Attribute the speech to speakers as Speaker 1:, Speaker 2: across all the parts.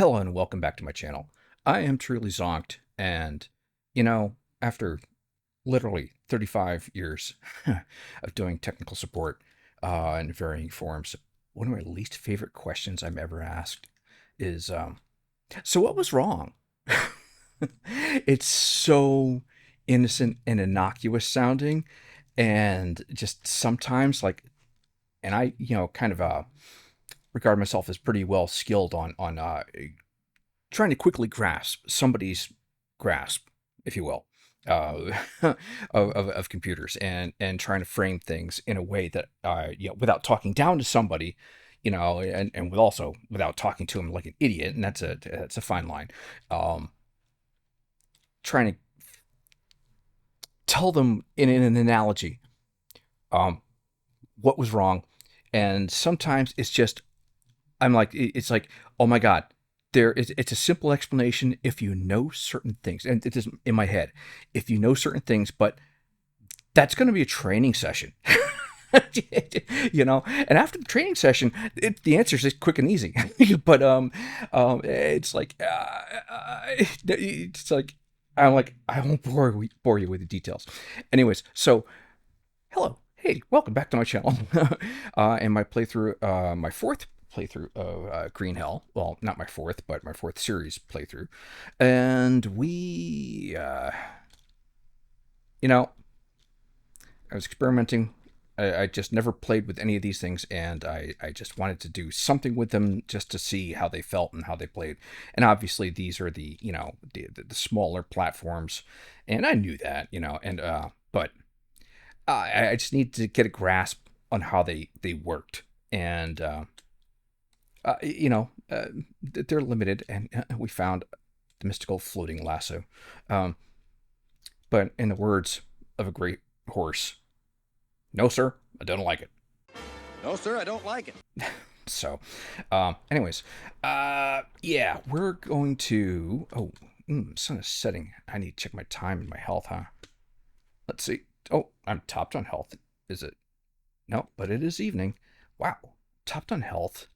Speaker 1: Hello and welcome back to my channel. I am truly zonked, and you know, after literally 35 years of doing technical support in varying forms, one of my least favorite questions I'm ever asked is, so what was wrong? It's so innocent and innocuous sounding, and just sometimes like, and I, kind of regard myself as pretty well skilled on trying to quickly grasp somebody's grasp, if you will, uh, of computers, and trying to frame things in a way that without talking down to somebody, and with also without talking to them like an idiot, and that's a fine line. Um, Trying to tell them in an analogy um, what was wrong, and sometimes it's just I'm like, it's like, oh my God, it's a simple explanation if you know certain things. And it is in my head, if you know certain things, but that's going to be a training session. And after the training session, the answer is quick and easy. But it's like, I'm like, I won't bore you with the details. Anyways, so hello. Hey, welcome back to my channel. And my playthrough, my fourth playthrough of Green Hell. Well, not my fourth, but my fourth series playthrough. And you know, I was experimenting. I just never played with any of these things, and I just wanted to do something with them just to see how they felt and how they played. And obviously, these are the smaller platforms, and I knew that, and but I just need to get a grasp on how they worked, and uh, you know uh, they're limited, and we found the mystical floating lasso. Um, but in the words of a great horse, no sir, I don't like it.
Speaker 2: No, sir, I don't like it.
Speaker 1: So, anyways, yeah, we're going to. Oh, sun is setting. I need to check my time and my health, huh? Let's see. Oh, I'm topped on health. Is it? No, but it is evening. Wow, topped on health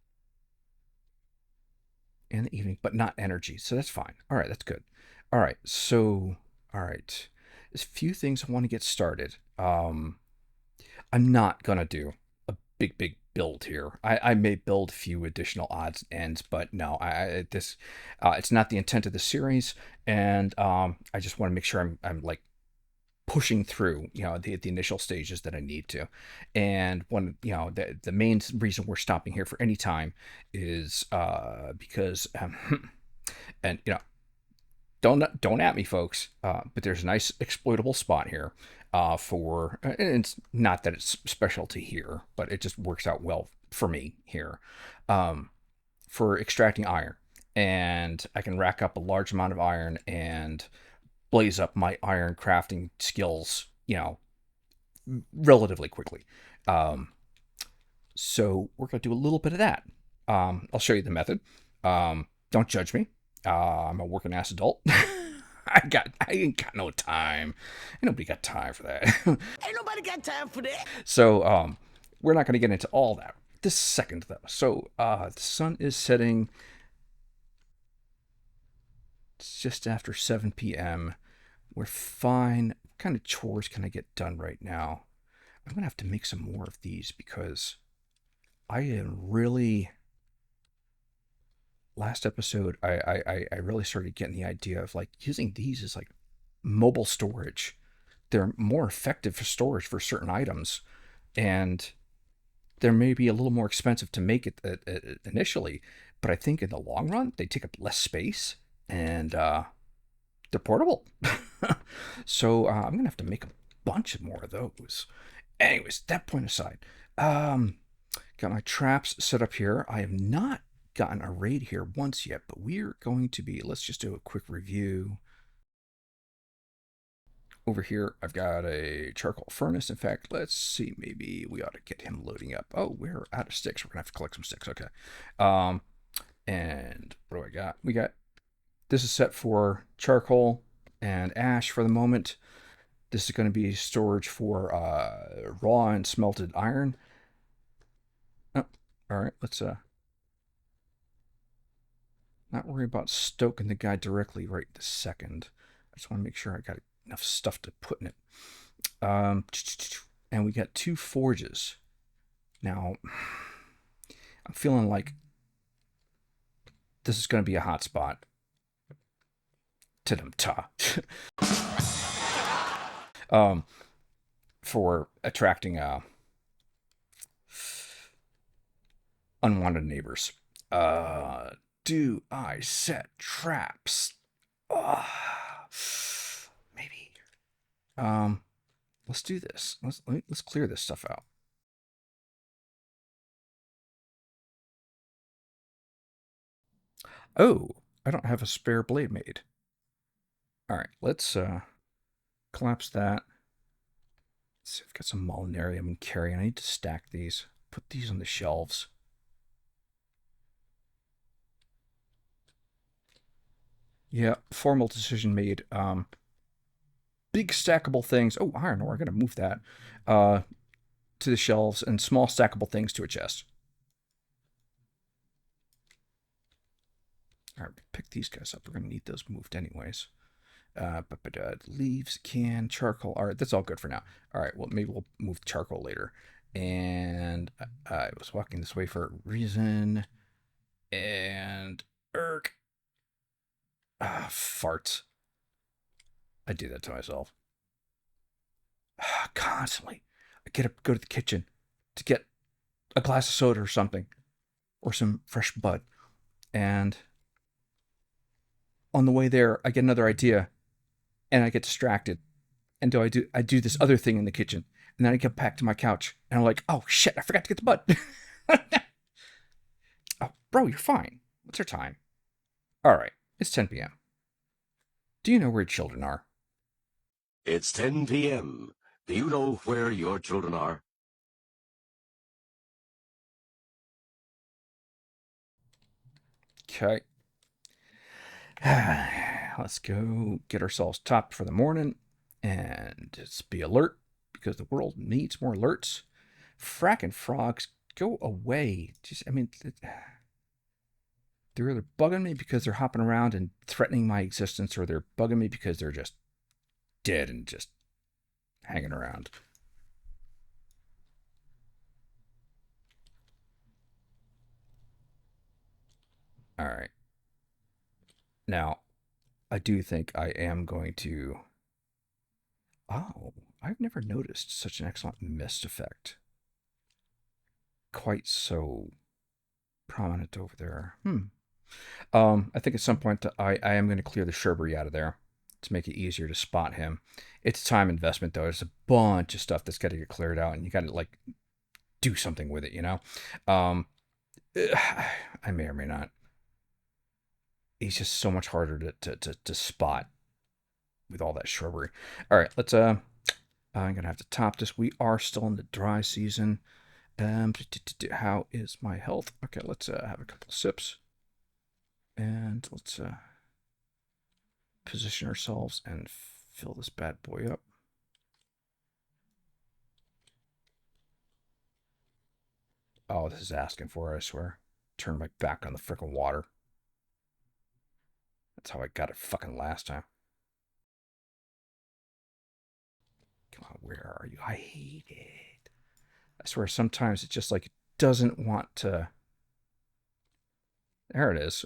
Speaker 1: in the evening, but not energy. So that's fine. All right, that's good. All right, so all right, there's a few things I want to get started. I'm not gonna do a big build here. I may build a few additional odds and ends, but no, it's not the intent of the series, and I just want to make sure I'm like pushing through, the initial stages that I need to. And one, the main reason we're stopping here for any time is because and don't at me, folks, but there's a nice exploitable spot here and it's not that it's specialty here, but it just works out well for me here, um, for extracting iron. And I can rack up a large amount of iron and blaze up my iron crafting skills, relatively quickly. Um, so we're going to do a little bit of that. I'll show you the method. Don't judge me. I'm a working ass adult. I ain't got no time. Ain't nobody got time for that.
Speaker 2: Ain't nobody got time for that.
Speaker 1: So we're not going to get into all that this second though. So the sun is setting. It's just after 7 p.m. We're fine. What kind of chores can I get done right now? I'm gonna have to make some more of these because I am really. Last episode, I really started getting the idea of like using these as like mobile storage. They're more effective for storage for certain items, and they're maybe a little more expensive to make it initially, but I think in the long run they take up less space, and they're portable. So I'm gonna have to make a bunch of more of those. Anyways, that point aside, um, got my traps set up here. I have not gotten a raid here once yet, but we're going to be. Let's just do a quick review. Over here, I've got a charcoal furnace. In fact, let's see. Maybe we ought to get him loading up. Oh, we're out of sticks. We're gonna have to collect some sticks. Okay. Um, and what do I got? We got this is set for charcoal and ash for the moment. This is going to be storage for raw and smelted iron. Oh, all right. Not worry about stoking the guy directly right this second. I just want to make sure I got enough stuff to put in it. Um, and we got 2 forges. Now, I'm feeling like this is going to be a hot spot. Ta-dum-ta. um, for attracting unwanted neighbors. Uh, do I set traps? Uh, maybe. Um, let's do this. Let's clear this stuff out. Oh, I don't have a spare blade made. All right, let's collapse that. Let's see, I've got some molinarium and carry. I need to stack these. Put these on the shelves. Yeah, formal decision made. Big stackable things. Oh, iron ore. I gotta move that to the shelves, and small stackable things to a chest. All right, pick these guys up. We're gonna need those moved anyways. Leaves, can, charcoal. All right, that's all good for now. All right, well, maybe we'll move charcoal later. And I was walking this way for a reason. And irk. Farts. I do that to myself. Constantly. I get up, go to the kitchen to get a glass of soda or something, or some fresh bud. And on the way there, I get another idea, and I get distracted. And I do this other thing in the kitchen, and then I get back to my couch, and I'm like, oh shit, I forgot to get the bud. Oh, bro, you're fine. What's our time? All right, it's 10 p.m. Do you know where children are?
Speaker 3: It's 10 p.m. Do you know where your children are?
Speaker 1: Okay. Let's go get ourselves topped for the morning and just be alert because the world needs more alerts. Fracking frogs, go away. Just, I mean, they're either bugging me because they're hopping around and threatening my existence, or they're bugging me because they're just dead and just hanging around. All right. Now, I do think I am going to. Oh, I've never noticed such an excellent mist effect. Quite so prominent over there. I think at some point I am going to clear the shrubbery out of there to make it easier to spot him. It's a time investment though. There's a bunch of stuff that's got to get cleared out, and you got to like do something with it. You know, um, I may or may not. He's just so much harder to spot with all that shrubbery. All right, let's. I'm gonna have to top this. We are still in the dry season. How is my health? Okay, let's have a couple sips, and let's position ourselves and fill this bad boy up. Oh, this is asking for it, I swear. Turn my back on the frickin' water. That's how I got it fucking last time. Come on, where are you? I hate it. I swear sometimes it just like doesn't want to. There it is.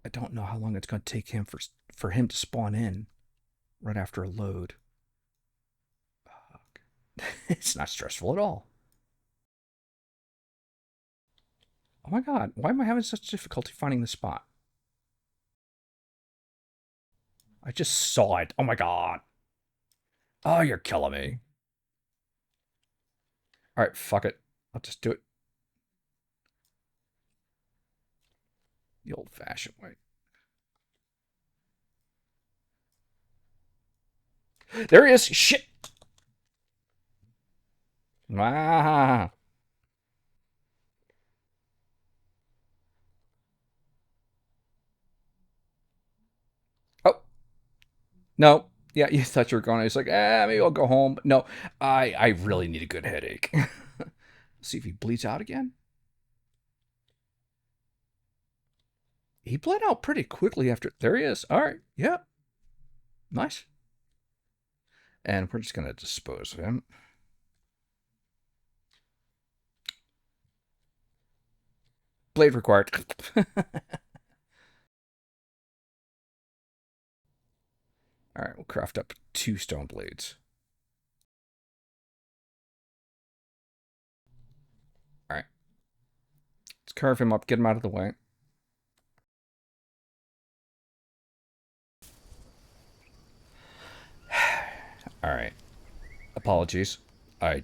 Speaker 1: I don't know how long it's going to take him for him to spawn in right after a load. It's not stressful at all. Oh my god, why am I having such difficulty finding the spot? I just saw it. Oh my god. Oh, you're killing me. All right, fuck it. I'll just do it the old-fashioned way. There he is. Shit. Ah. Oh, no. Yeah, you thought you were going. It's like, maybe I'll go home. No, I really need a good headache. See if he bleeds out again. He bled out pretty quickly after. There he is. All right. Yeah. Nice. And we're just going to dispose of him. Blade required. All right, we'll craft up 2 stone blades. All right. Let's carve him up, get him out of the way. All right. Apologies. I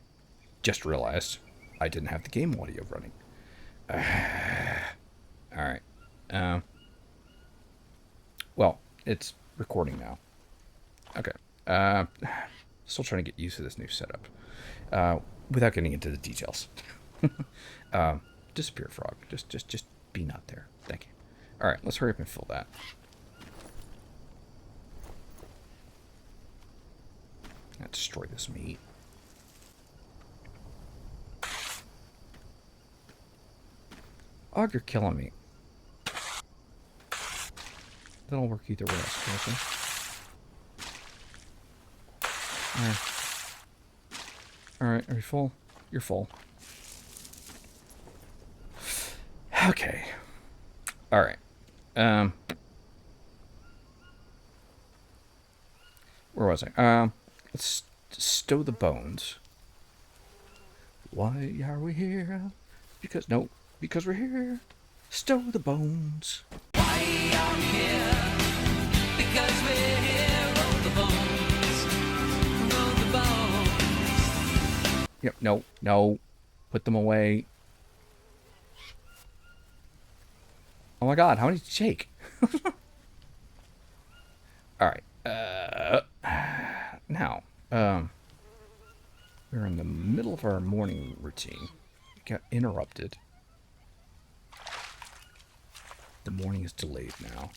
Speaker 1: just realized I didn't have the game audio running. All right. Um, well, it's recording now. Okay. Still trying to get used to this new setup. Without getting into the details. Disappear, frog. Just be not there. Thank you. All right, let's hurry up and fill that. I'll destroy this meat. Oh, you're killing me. That'll work either way, I suppose. Alright, are you full? You're full. Okay. Alright. Where was I? Let's stow the bones. Why are we here? Because we're here. Stow the bones.
Speaker 4: Why are we here? Because we're here. Roll the bones. Roll the bones.
Speaker 1: Yep, no. Put them away. Oh my god, how many did you take? Alright. Now, we're in the middle of our morning routine. We got interrupted. The morning is delayed now.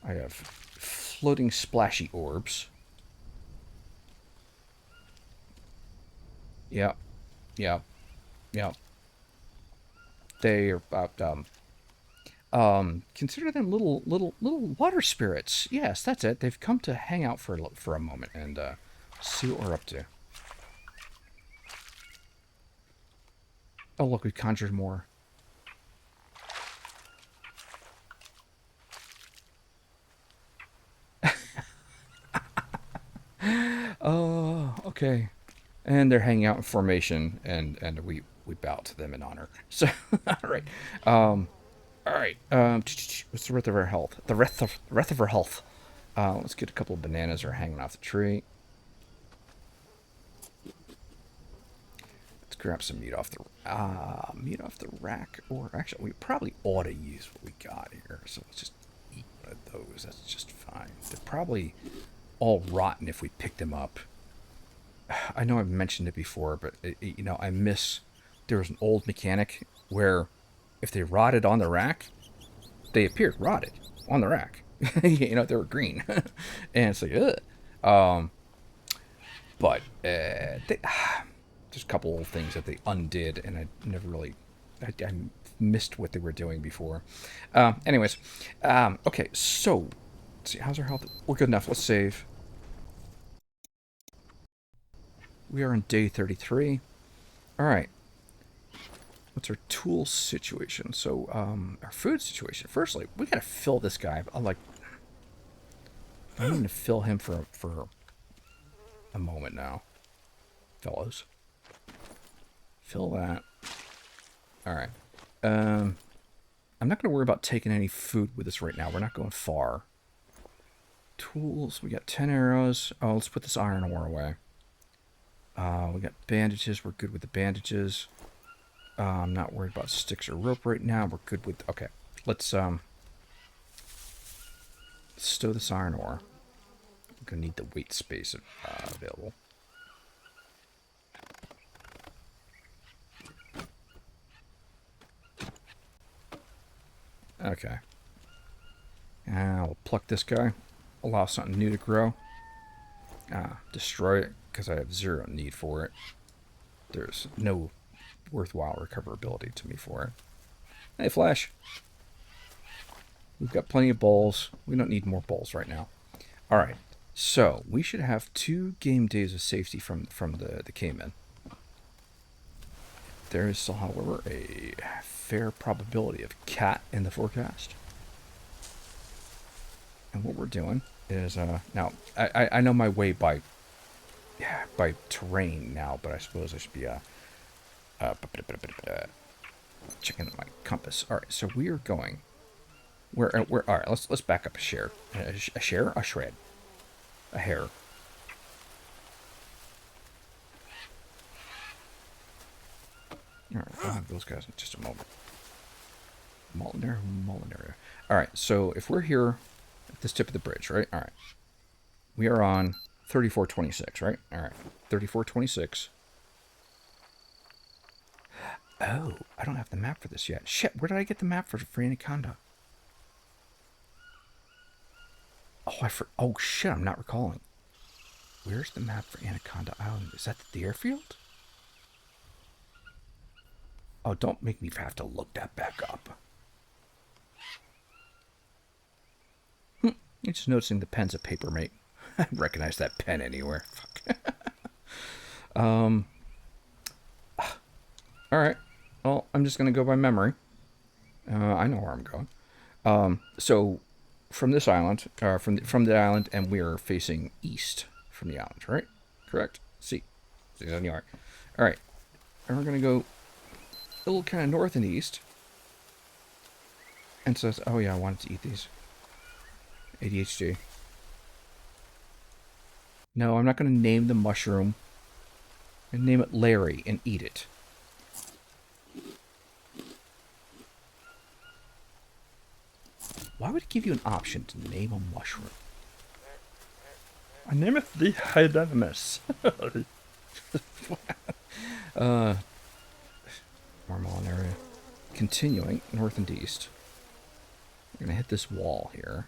Speaker 1: I have floating splashy orbs. Yep. They are about consider them little water spirits. Yes, that's it. They've come to hang out for a moment and see what we're up to. Oh look, we've conjured more. Oh, okay. And they're hanging out in formation, and we bow to them in honor. So, all right. All right. What's the rest of our health? The rest of our health. Let's get a couple of bananas that are hanging off the tree. Let's grab some meat off the rack. Or actually, we probably ought to use what we got here. So let's just eat one of those. That's just fine. They're probably all rotten if we pick them up. I know I've mentioned it before, but I miss. There was an old mechanic where if they rotted on the rack, they appeared rotted on the rack. They were green, and it's like, ugh. But there's a couple of things that they undid, and I never really, I missed what they were doing before. Anyways, okay, so let's see, how's our health? We're good enough. Let's save. We are on day 33. All right. What's our tool situation? So, our food situation. Firstly, we gotta fill this guy. I need to fill him for a moment now, fellows. Fill that. All right. I'm not gonna worry about taking any food with us right now. We're not going far. Tools. We got 10 arrows. Oh, let's put this iron ore away. We got bandages. We're good with the bandages. I'm not worried about sticks or rope right now. We're good with... Okay. Let's stow this iron ore. I'm going to need the weight space available. Okay. And we'll pluck this guy. Allow something new to grow. Destroy it, because I have zero need for it. There's no worthwhile recoverability to me for it. Hey, Flash. We've got plenty of bowls. We don't need more bowls right now. All right. So we should have 2 game days of safety from the Cayman. There is still, however, a fair probability of cat in the forecast. And what we're doing is now I know my way by terrain now, but I suppose I should be checking my compass. All right, so we are going. We're all right. Let's back up a share, a shred, a hair. All right, I'll have those guys in just a moment. Molinary. All right, so if we're here at this tip of the bridge, right? All right, we are on 3426, right? All right, 3426. Oh, I don't have the map for this yet. Shit, where did I get the map for Anaconda? Oh shit, I'm not recalling. Where's the map for Anaconda Island? Is that the airfield? Oh, don't make me have to look that back up. I'm just noticing the pen's a paper mate. I recognize that pen anywhere. Fuck. All right. Well, I'm just gonna go by memory. I know where I'm going. So from this island, from the island, and we are facing east from the island, right? Correct. See, on the art. All right, and we're gonna go a little kind of north and east. And says, oh yeah, I wanted to eat these. ADHD. No, I'm not gonna name the mushroom. I'm gonna name it Larry and eat it. Why would it give you an option to name a mushroom? I name it the Hydamus. Marmalin area. Continuing north and east. We're gonna hit this wall here.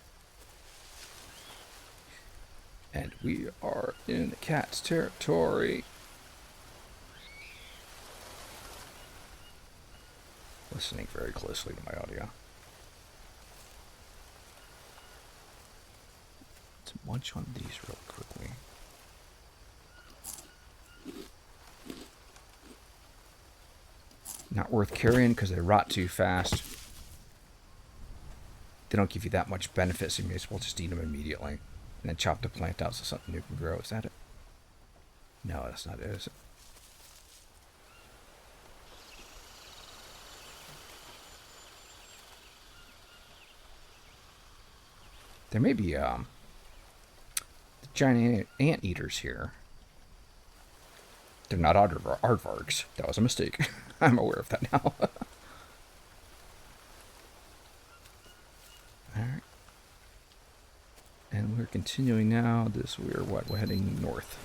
Speaker 1: And we are in the cat's territory. Listening very closely to my audio. Let's munch on these real quickly. Not worth carrying because they rot too fast. They don't give you that much benefit, so you may as well just eat them immediately. And then chop the plant out so something new can grow. Is that it? No, that's not it, is it? There may be giant anteaters here. They're not aardvarks. That was a mistake. I'm aware of that now. Alright. And we're continuing now. We're heading north.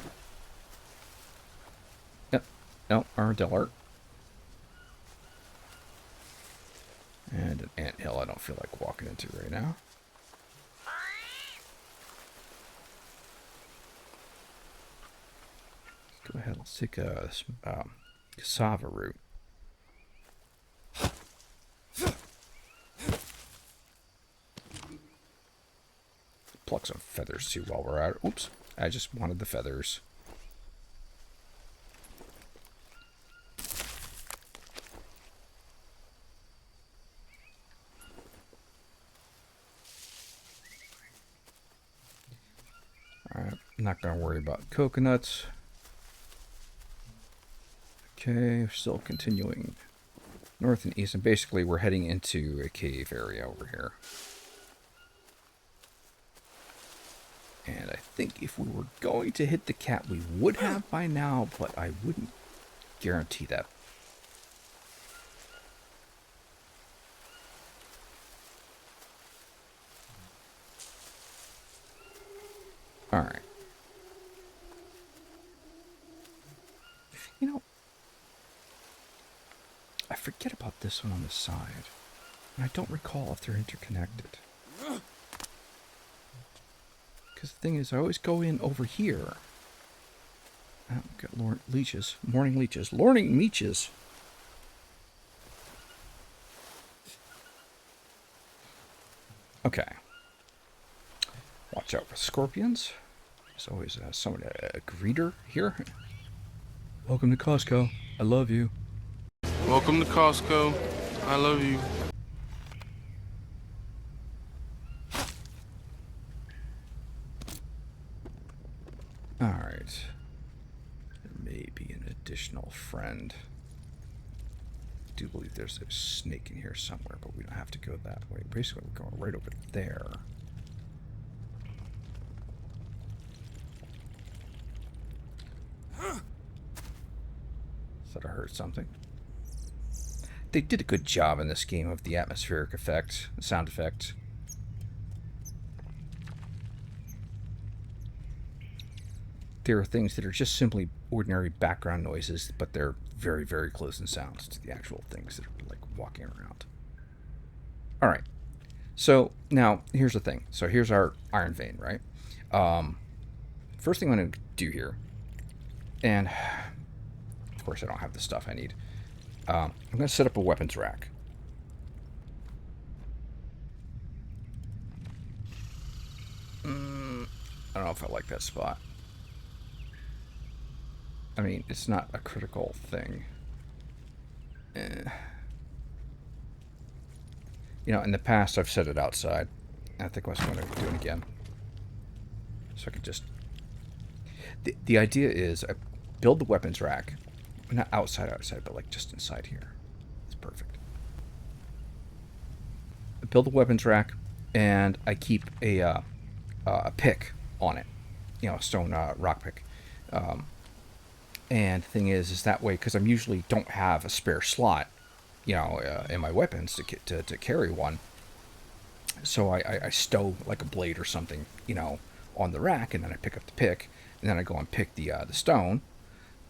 Speaker 1: Yep. No, Armadillo. And an anthill I don't feel like walking into right now. Go ahead, let's take a cassava root. Pluck some feathers too while we're at it. Oops, I just wanted the feathers. Alright, I'm not going to worry about coconuts. Okay, we're still continuing north and east, and basically we're heading into a cave area over here. And I think if we were going to hit the cat, we would have by now, but I wouldn't guarantee that. Alright. You know, I forget about this one on the side. And I don't recall if they're interconnected. Because the thing is, I always go in over here. Oh, got morning leeches. Okay. Watch out for scorpions. There's always someone, a greeter here. Welcome to Costco. I love you.
Speaker 5: Welcome to Costco. I love you.
Speaker 1: Alright. There may be an additional friend. I do believe there's a snake in here somewhere, but we don't have to go that way. Basically, we're going right over there. Thought I heard something. They did a good job in this game of the atmospheric effect, the sound effect. There are things that are just simply ordinary background noises, but they're very, very close in sounds to the actual things that are like walking around. All right. So now here's the thing. So here's our iron vein, right? First thing I'm going to do here, and of course I don't have the stuff I need. I'm going to set up a weapons rack. I don't know if I like that spot. I mean, it's not a critical thing. You know, in the past I've set it outside. I think I was going to do it again. So I could just... The idea is I build the weapons rack. Not outside, but like just inside here. It's perfect. I build the weapons rack, and I keep a pick on it. You know, a stone rock pick. And the thing is that way, because I usually don't have a spare slot, you know, in my weapons to carry one. So I stow like a blade or something, you know, on the rack, and then I pick up the pick, and then I go and pick the stone.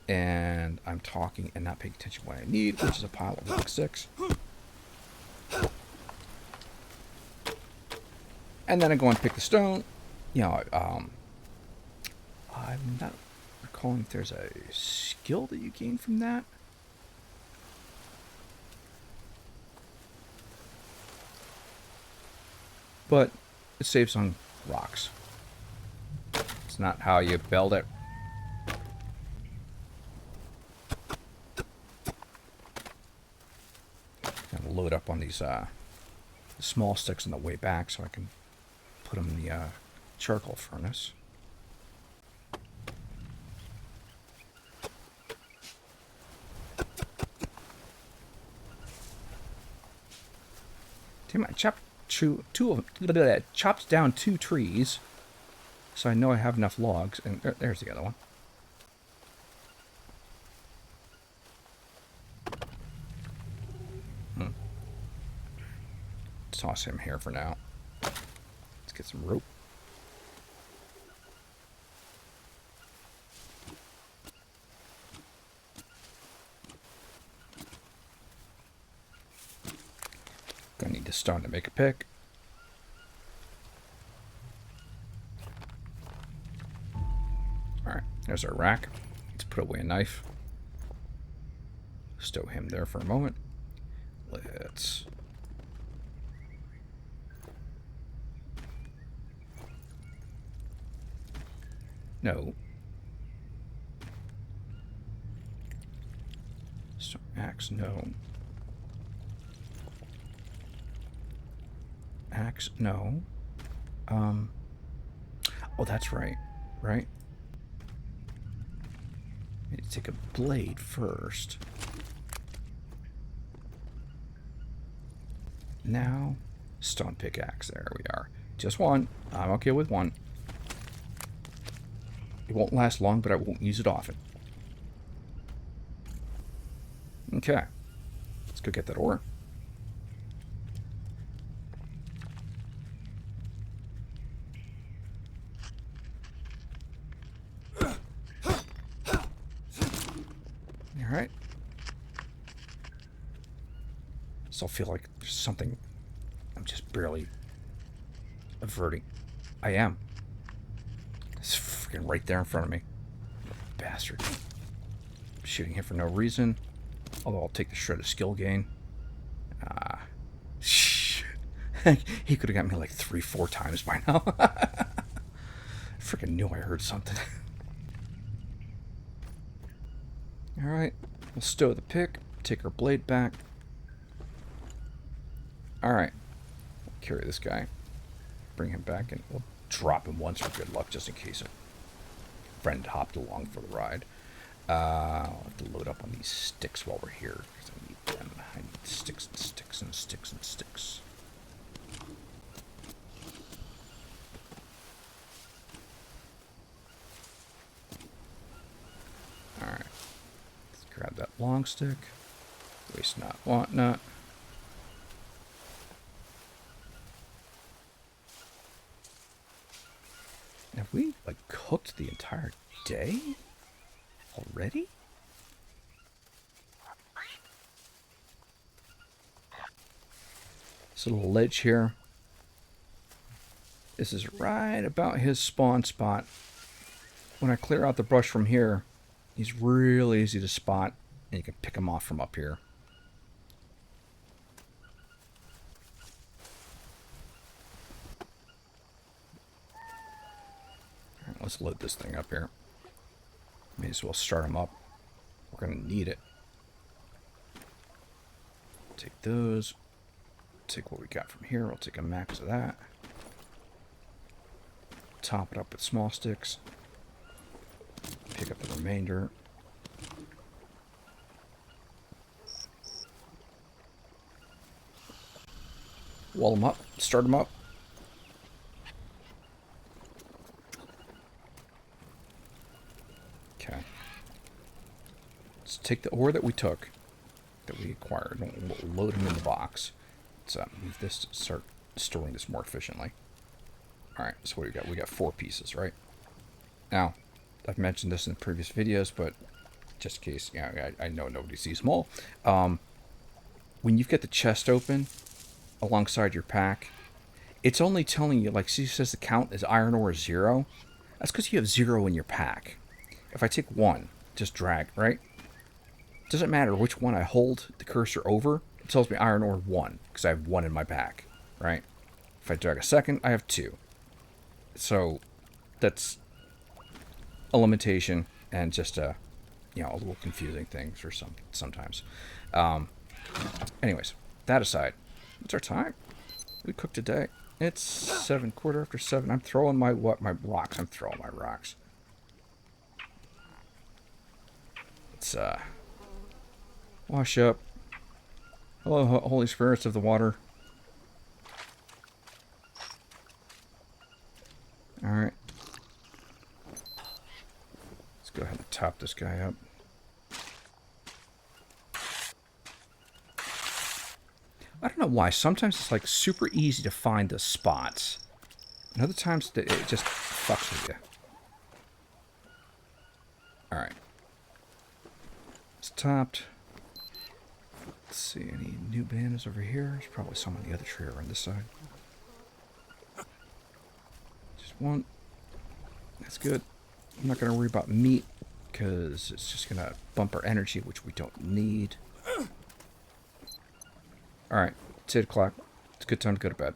Speaker 1: And I'm talking and not paying attention to what I need, which is a pile of like 6. And then I go and pick the stone. You know, I'm not recalling if there's a skill that you gain from that. But it saves on rocks. It's not how you build it. Load up on these small sticks on the way back so I can put them in the charcoal furnace. Damn, I chopped chopped down 2 trees, so I know I have enough logs. And there's the other one. Toss him here for now. Let's get some rope. Gonna need this stone to make a pick. Alright, there's our rack. Let's put away a knife. Stow him there for a moment. Let's... No. So axe, no. Axe, no. Oh, that's right. Right? I need to take a blade first. Now, stone pickaxe. There we are. Just one. I'm okay with one. It won't last long, but I won't use it often. Okay. Let's go get that ore. Alright. Still feel like there's something I'm just barely averting. I am. It's freaking right there in front of me. Bastard. I'm shooting him for no reason. Although I'll take the shred of skill gain. He could have got me like 3-4 times by now. Freaking knew I heard something. Alright, we'll stow the pick, take our blade back. Alright, carry this guy, bring him back, and we'll drop him once for good luck, just in case a friend hopped along for the ride. I'll have to load up on these sticks while we're here, because I need them. I need sticks and sticks and sticks and sticks. Alright. Let's grab that long stick. Waste not, want not. Have we, like, cooked the entire day? Already? This little ledge here. This is right about his spawn spot. When I clear out the brush from here, he's real easy to spot, and you can pick him off from up here. Alright, let's load this thing up here. May as well start him up. We're going to need it. Take those. Take what we got from here. I'll take a max of that. Top it up with small sticks. Pick up the remainder. Wall them up. Start them up. Okay. Let's take the ore that we took, that we acquired, and we'll load them in the box. Let's move this to start storing this more efficiently. Alright, so what do we got? We got 4 pieces, right? Now, I've mentioned this in previous videos, but just in case, I know nobody sees them all. When you've got the chest open alongside your pack, it's only telling you, like, see, it says the count is iron ore 0. That's because you have 0 in your pack. If I take 1, just drag, right? It doesn't matter which one I hold the cursor over. It tells me iron ore 1, because I have 1 in my pack, right? If I drag a second, I have 2. So, that's a limitation, and just a little confusing thing for sometimes. Anyways, that aside, what's our time? We cooked today. It's 7, quarter after 7. I'm throwing my rocks. I'm throwing my rocks. Let's wash up. Hello, Holy Spirits of the water. Alright. Let's go ahead and top this guy up. I don't know why. Sometimes it's like super easy to find the spots. And other times it just fucks with you. Alright. It's topped. Let's see, any new bananas over here? There's probably some on the other tree over on this side. Just one. That's good. I'm not going to worry about meat, because it's just going to bump our energy, which we don't need. Alright, it's 8 o'clock. It's a good time to go to bed.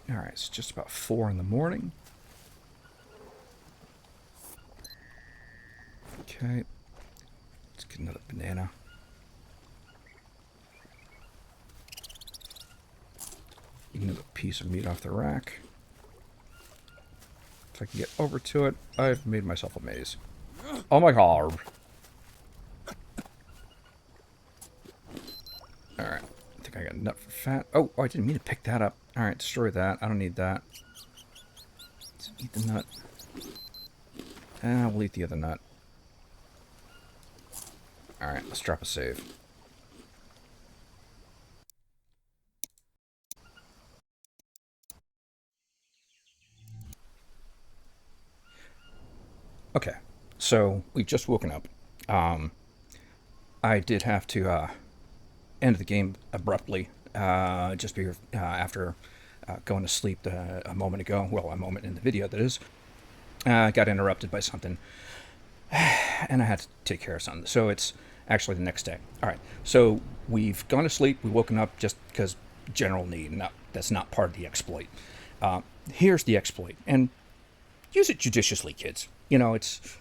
Speaker 1: Alright, it's just about 4 in the morning. Okay. Let's get another banana. Another piece of meat off the rack. If I can get over to it, I've made myself a maze. Oh my god. Alright. I think I got a nut for fat. Oh, I didn't mean to pick that up. Alright, destroy that. I don't need that. Let's eat the nut. We'll eat the other nut. Alright, let's drop a save. Okay, so we've just woken up. I did have to end the game abruptly, just after going to sleep a moment ago. Well, a moment in the video, that is. Got interrupted by something, and I had to take care of something. So it's Actually, the next day. All right. So we've gone to sleep. We've woken up just because general need. No, that's not part of the exploit. Here's the exploit, and use it judiciously, kids. It's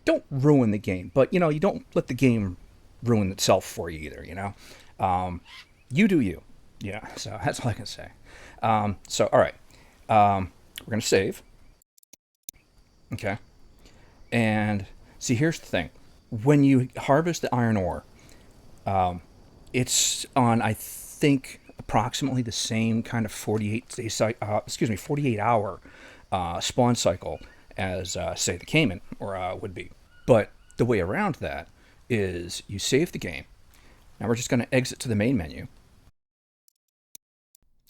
Speaker 1: don't ruin the game, but you don't let the game ruin itself for you either. You do you. Yeah. So that's all I can say. So all right, we're gonna save. Okay. And see, here's the thing: when you harvest the iron ore, it's on I think approximately the same kind of 48 hour spawn cycle as say the Cayman or would be. But the way around that is you save the game. Now we're just going to exit to the main menu,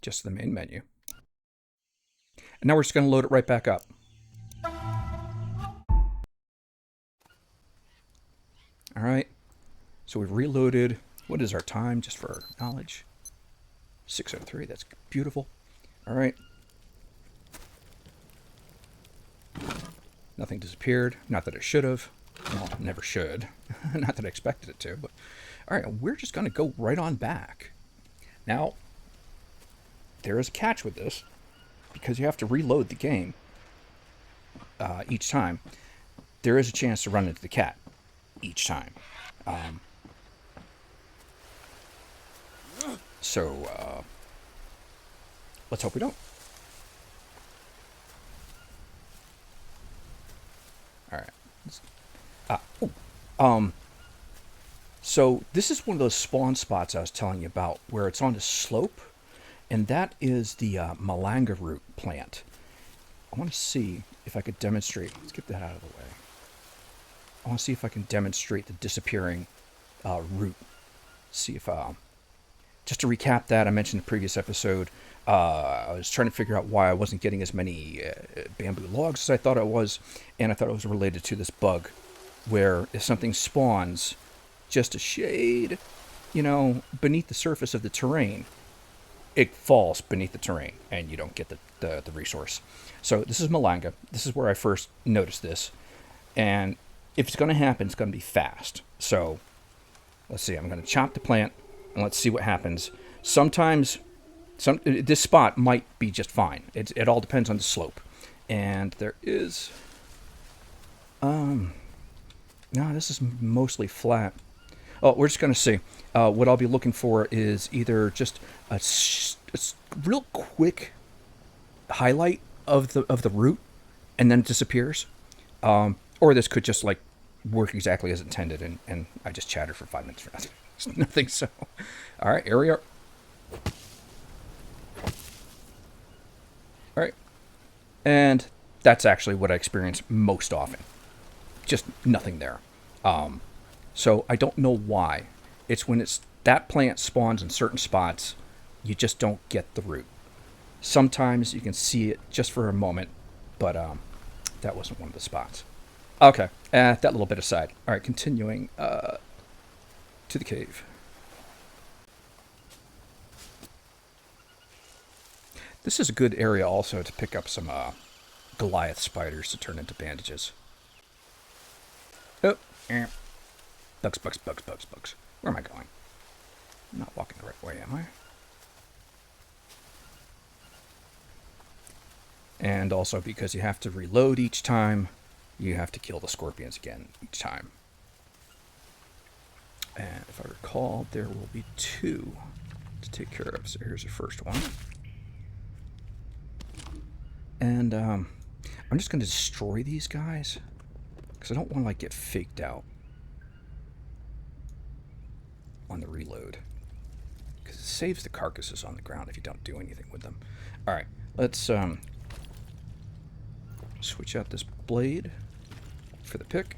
Speaker 1: just the main menu, and now we're just going to load it right back up. All right. So we've reloaded. What is our time, just for knowledge? 6:03. That's beautiful. All right. Nothing disappeared. Not that it should have. Well, never should. Not that I expected it to. But all right, we're just going to go right on back. Now, there is a catch with this because you have to reload the game each time. There is a chance to run into the cat each time. So let's hope we don't. All right. So this is one of those spawn spots I was telling you about, where it's on the slope, and that is the malanga root plant. I want to see if I could demonstrate. Let's get that out of the way. I want to see if I can demonstrate the disappearing root. See if just to recap that, I mentioned in the previous episode, I was trying to figure out why I wasn't getting as many bamboo logs as I thought I was, and I thought it was related to this bug, where if something spawns just a shade, beneath the surface of the terrain, it falls beneath the terrain, and you don't get the resource. So this is malanga. This is where I first noticed this, and if it's going to happen, it's going to be fast. So let's see. I'm going to chop the plant, and let's see what happens. Sometimes this spot might be just fine. It all depends on the slope. And there is... No, this is mostly flat. Oh, we're just going to see. What I'll be looking for is either just a real quick highlight of the root, and then it disappears. Or this could just work exactly as intended, and I just chattered for 5 minutes for nothing. Nothing. So, all right, here we are. All right, and that's actually what I experience most often. Just nothing there. So I don't know why. It's when that plant spawns in certain spots, you just don't get the root. Sometimes you can see it just for a moment, but that wasn't one of the spots. Okay, that little bit aside. All right, continuing to the cave. This is a good area also to pick up some Goliath spiders to turn into bandages. Oh, bugs. Where am I going? I'm not walking the right way, am I? And also because you have to reload each time, you have to kill the scorpions again each time. And if I recall, there will be 2 to take care of. So here's the first one. And I'm just going to destroy these guys, because I don't want to get faked out on the reload, because it saves the carcasses on the ground if you don't do anything with them. All right, let's switch out this blade for the pick.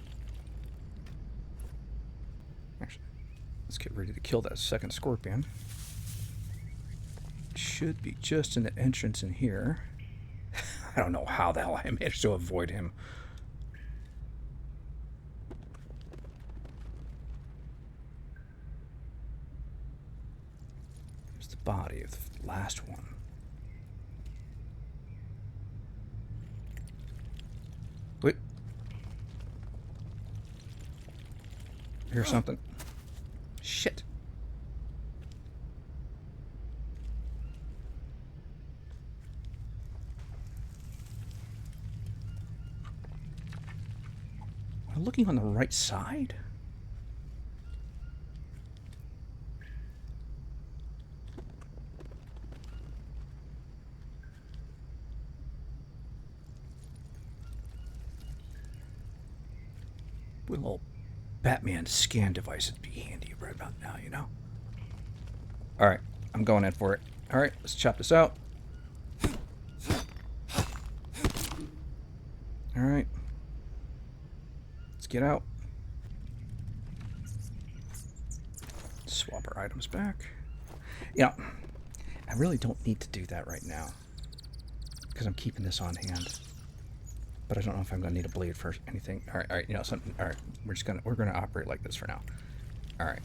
Speaker 1: Actually, let's get ready to kill that second scorpion. Should be just in the entrance in here. I don't know how the hell I managed to avoid him. There's the body of the last one. Wait. Here's something. looking on the right side? With a little Batman scan device would be handy right about now, you know? Alright, I'm going in for it. Alright, let's chop this out. Alright. Let's get out. Swap our items back. Yeah, I really don't need to do that right now, because I'm keeping this on hand. But I don't know if I'm gonna need a blade for anything. Alright, you know something. Alright, we're gonna operate like this for now. Alright.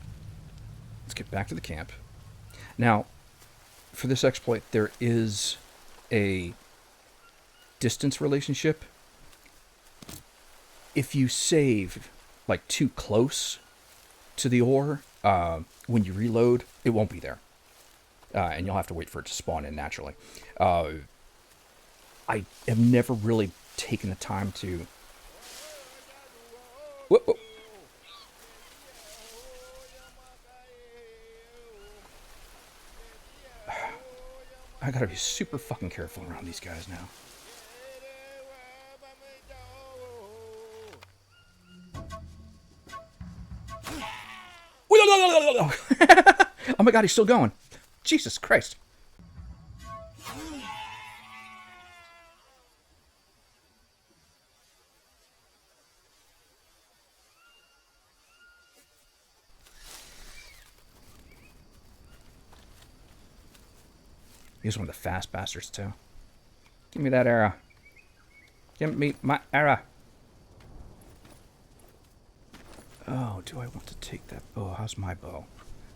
Speaker 1: Let's get back to the camp. Now, for this exploit, there is a distance relationship. If you save like too close to the ore, when you reload, it won't be there. And you'll have to wait for it to spawn in naturally. I have never really taken the time to... Whoa, whoa. I gotta be super fucking careful around these guys now. Oh my god, he's still going. Jesus Christ. He's one of the fast bastards, too. Give me that arrow. Give me my arrow. Oh, do I want to take that bow? How's my bow?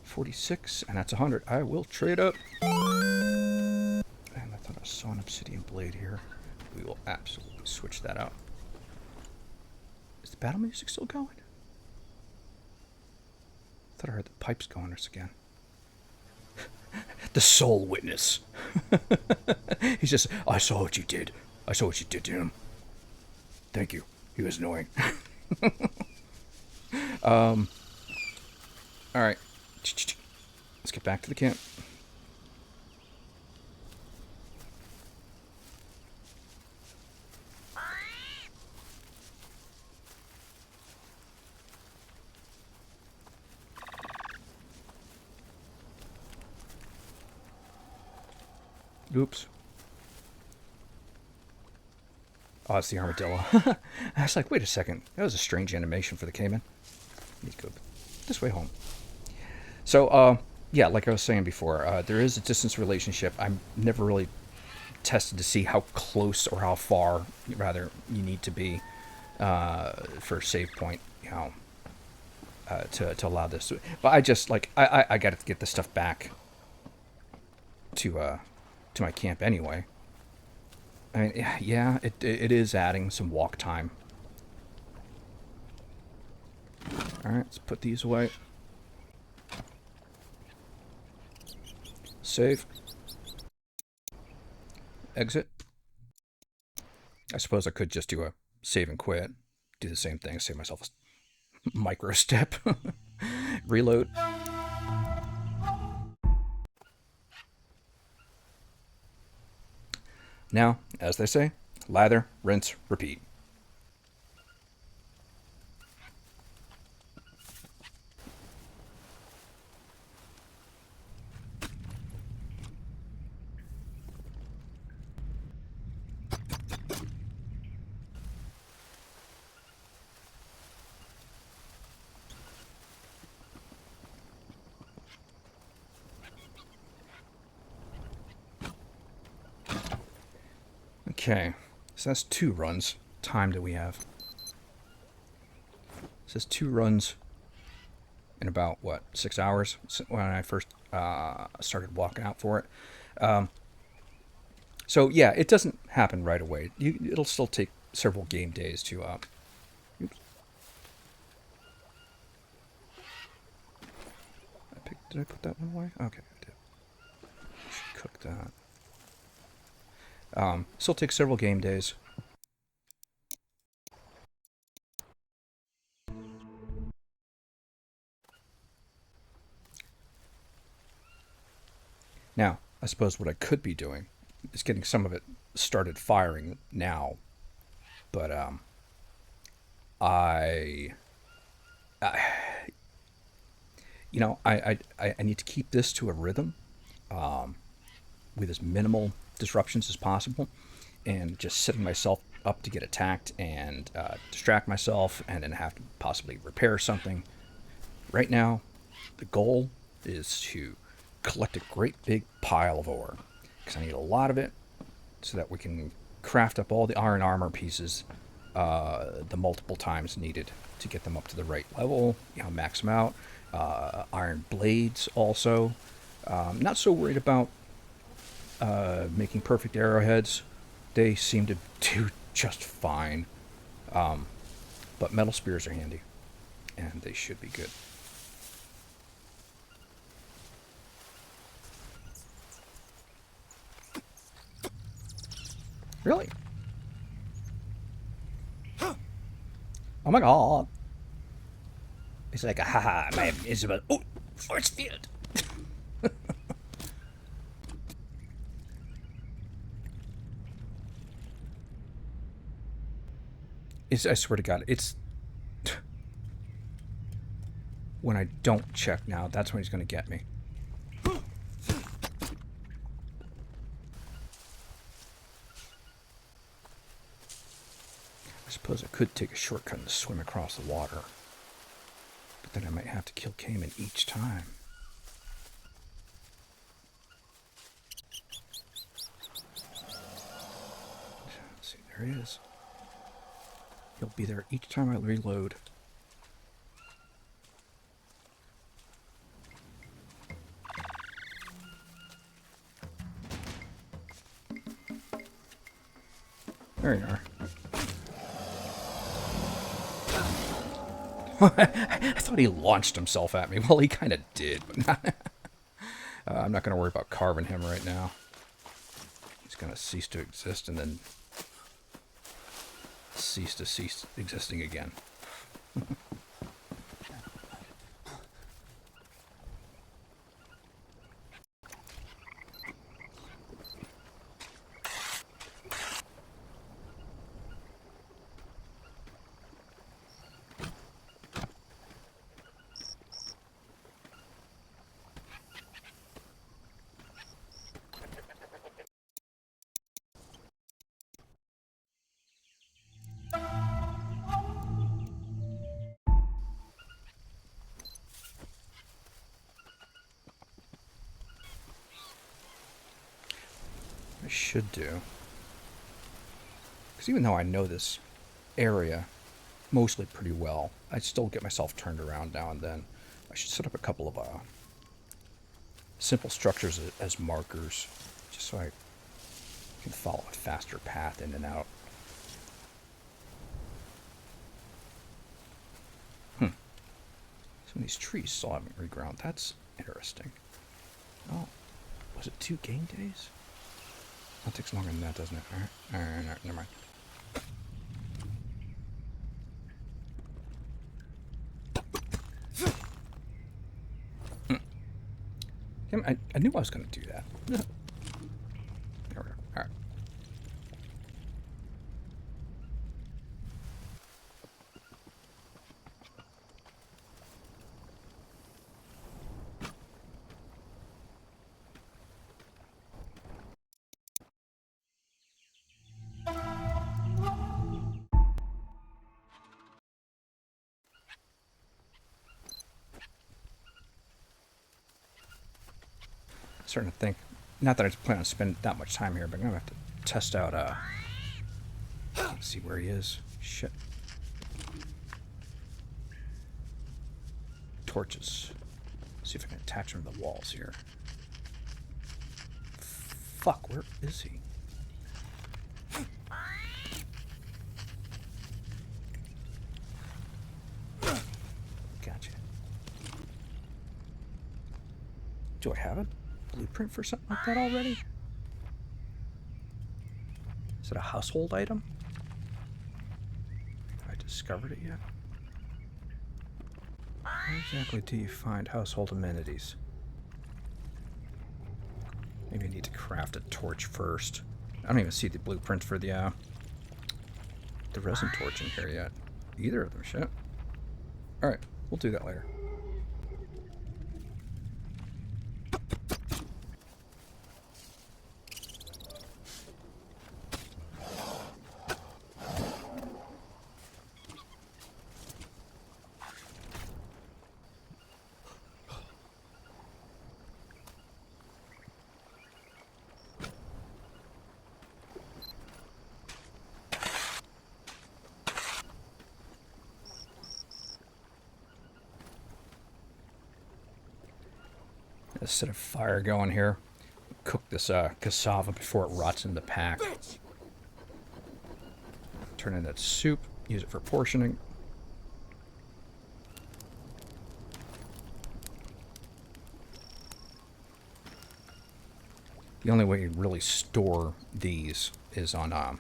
Speaker 1: 46, and that's 100. I will trade up. And I thought I saw an obsidian blade here. We will absolutely switch that out. Is the battle music still going? I thought I heard the pipes going once again. The soul witness. He's just, I saw what you did. I saw what you did to him. Thank you. He was annoying. Alright. Let's get back to the camp. Oops. Oh, it's the armadillo. I was like, wait a second. That was a strange animation for the caiman. Need to go this way home. So, yeah, like I was saying before, there is a distance relationship. I'm never really tested to see how close or how far, rather, you need to be for a save point, you know, to allow this to... But I just, like, I got to get this stuff back to my camp anyway. I mean, yeah, it is adding some walk time. Alright, let's put these away. Save. Exit. I suppose I could just do a save and quit. Do the same thing, save myself a micro step. Reload. Now, as they say, lather, rinse, repeat. Okay, so that's 2 runs. Time do we have? It says 2 runs in about, what, 6 hours when I first started walking out for it. So, yeah, it doesn't happen right away. It'll still take several game days to... Oops. Did I put that one away? Okay, I did. Should cook that. Still takes several game days. Now, I suppose what I could be doing is getting some of it started firing now, but I, I need to keep this to a rhythm with as minimal disruptions as possible, and just setting myself up to get attacked and distract myself, and then have to possibly repair something. Right now, the goal is to collect a great big pile of ore, because I need a lot of it so that we can craft up all the iron armor pieces the multiple times needed to get them up to the right level, max them out. Iron blades also. Not so worried about making perfect arrowheads. They seem to do just fine. But metal spears are handy, and they should be good. Really? Oh my god. It's like, haha, my invisible. Oh, force field. I swear to God, it's. When I don't check now, that's when he's going to get me. I suppose I could take a shortcut and swim across the water. But then I might have to kill Cayman each time. Let's see, there he is. He'll be there each time I reload. There you are. I thought he launched himself at me. Well, he kind of did, but not, I'm not going to worry about carving him right now. He's going to cease to exist and then cease existing again. I should do. Because even though I know this area mostly pretty well, I still get myself turned around now and then. I should set up a couple of simple structures as markers, just so I can follow a faster path in and out. Some of these trees still haven't reground. That's interesting. Oh, was it 2 game days? That takes longer than that, doesn't it? Alright, never mind. I knew I was going to do that. There we go. Alright. Starting to think, not that I plan on spending that much time here, but I'm gonna have to test out. Let's see where he is. Shit. Torches. See if I can attach him to the walls here. Fuck, where is he? Gotcha. Do I have a blueprint for something like that already? Is it a household item? Have I discovered it yet? Where exactly do you find household amenities? Maybe I need to craft a torch first. I don't even see the blueprint for the resin torch in here yet. Either of them, shit. Alright, we'll do that later. Let's set a fire going here. Cook this cassava before it rots in the pack. Turn in that soup. Use it for portioning. The only way you really store these is on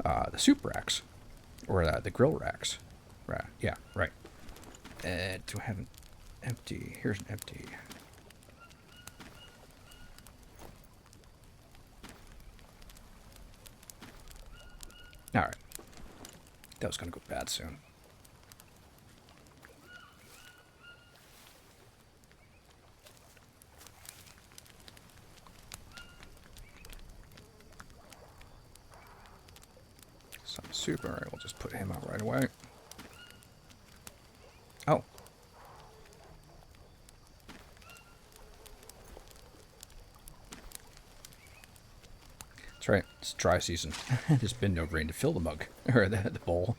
Speaker 1: the soup racks. Or the grill racks. Right. Yeah, right. Do I have an empty? Here's an empty. Alright. That was going to go bad soon. Some soup. Alright, we'll just put him out right away. Oh. That's right. It's dry season. There's been no rain to fill the mug. Or the bowl.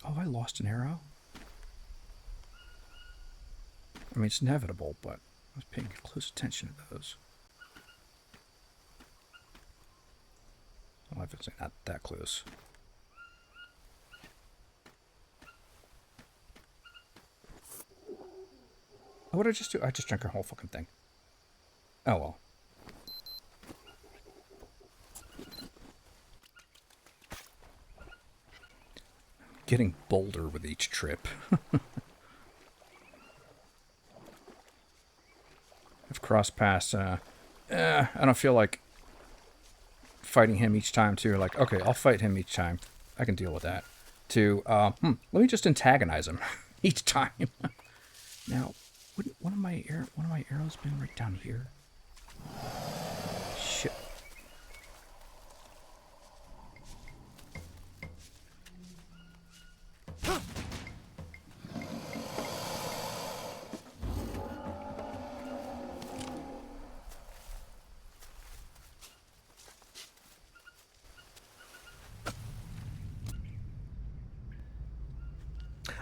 Speaker 1: Oh, I lost an arrow? I mean, it's inevitable, but I was paying close attention to those. Well, obviously not that close. What did I just do? I just drank a whole fucking thing. Oh well. Getting bolder with each trip. I've crossed paths. I don't feel like fighting him each time, too. Like, okay, I'll fight him each time. I can deal with that. To, let me just antagonize him each time. Now, wouldn't one of my arrows been right down here? Shit.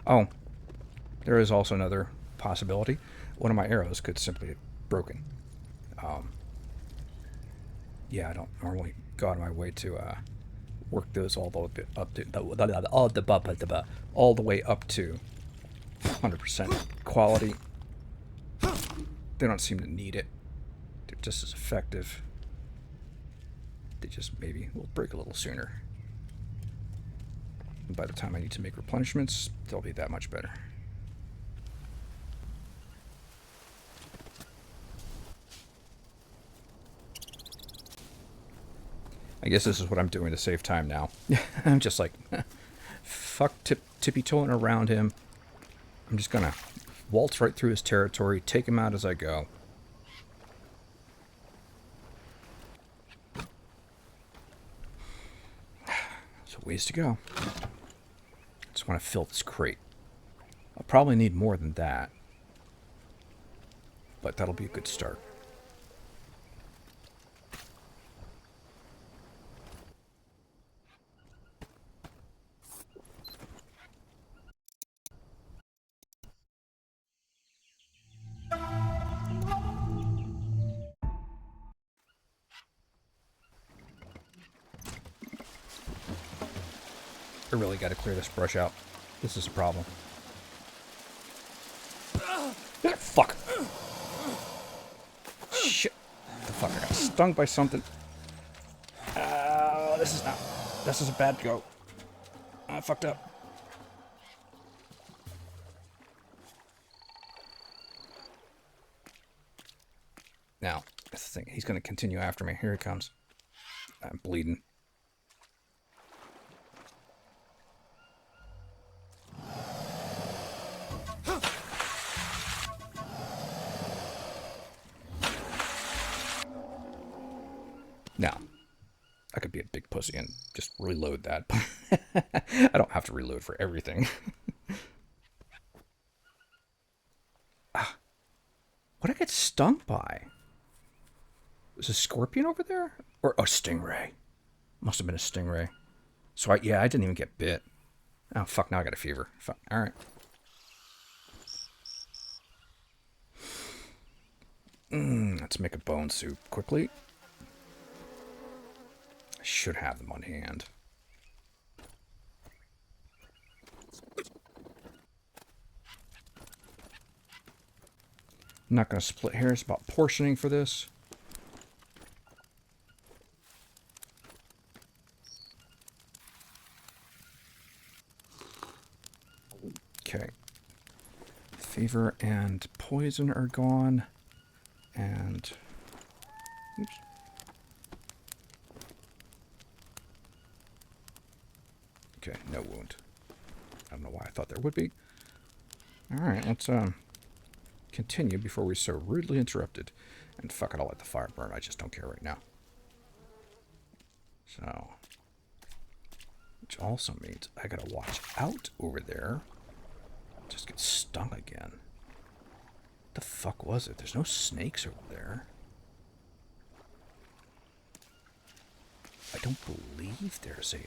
Speaker 1: Oh, there is also another possibility. One of my arrows could simply have broken. Yeah, I don't normally go out of my way to work those all the way up to all the way up to 100% quality. They don't seem to need it. They're just as effective. They just maybe will break a little sooner. And by the time I need to make replenishments, they'll be that much better. I guess this is what I'm doing to save time now. I'm just like, fuck tippy-toeing around him. I'm just gonna waltz right through his territory, take him out as I go. So ways to go. Just want to fill this crate. I'll probably need more than that, but that'll be a good start. I really got to clear this brush out. This is a problem. fuck. Shit. The fuck, I got stung by something. This is a bad go. I fucked up. Now, that's the thing. He's going to continue after me. Here he comes. I'm bleeding. Now, I could be a big pussy and just reload that. I don't have to reload for everything. What did I get stung by? Was a scorpion over there? Or a stingray? Must have been a stingray. So, I didn't even get bit. Oh, fuck, now I got a fever. Fuck, alright. Let's make a bone soup quickly. I should have them on hand. I'm not going to split hairs about portioning for this. Okay. Fever and poison are gone. And... oops. Okay, no wound. I don't know why I thought there would be. Alright, let's continue before we're so rudely interrupted. And fuck it, I'll let the fire burn. I just don't care right now. So... which also means I gotta watch out over there. Just get stung again. What the fuck was it? There's no snakes over there. I don't believe there's a,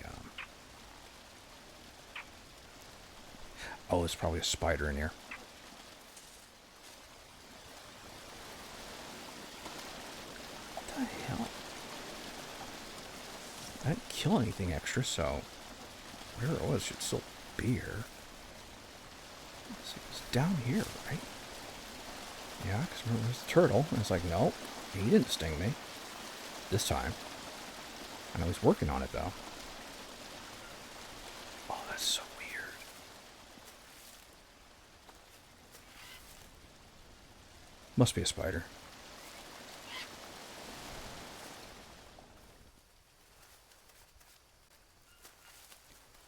Speaker 1: oh, there's probably a spider in here. What the hell? I didn't kill anything extra, so whatever it was should still be here. Let's see, it's down here, right? Yeah, because remember, there's the turtle. And it's like, nope, he didn't sting me. This time. I know he's working on it, though. Oh, that's so weird. Must be a spider.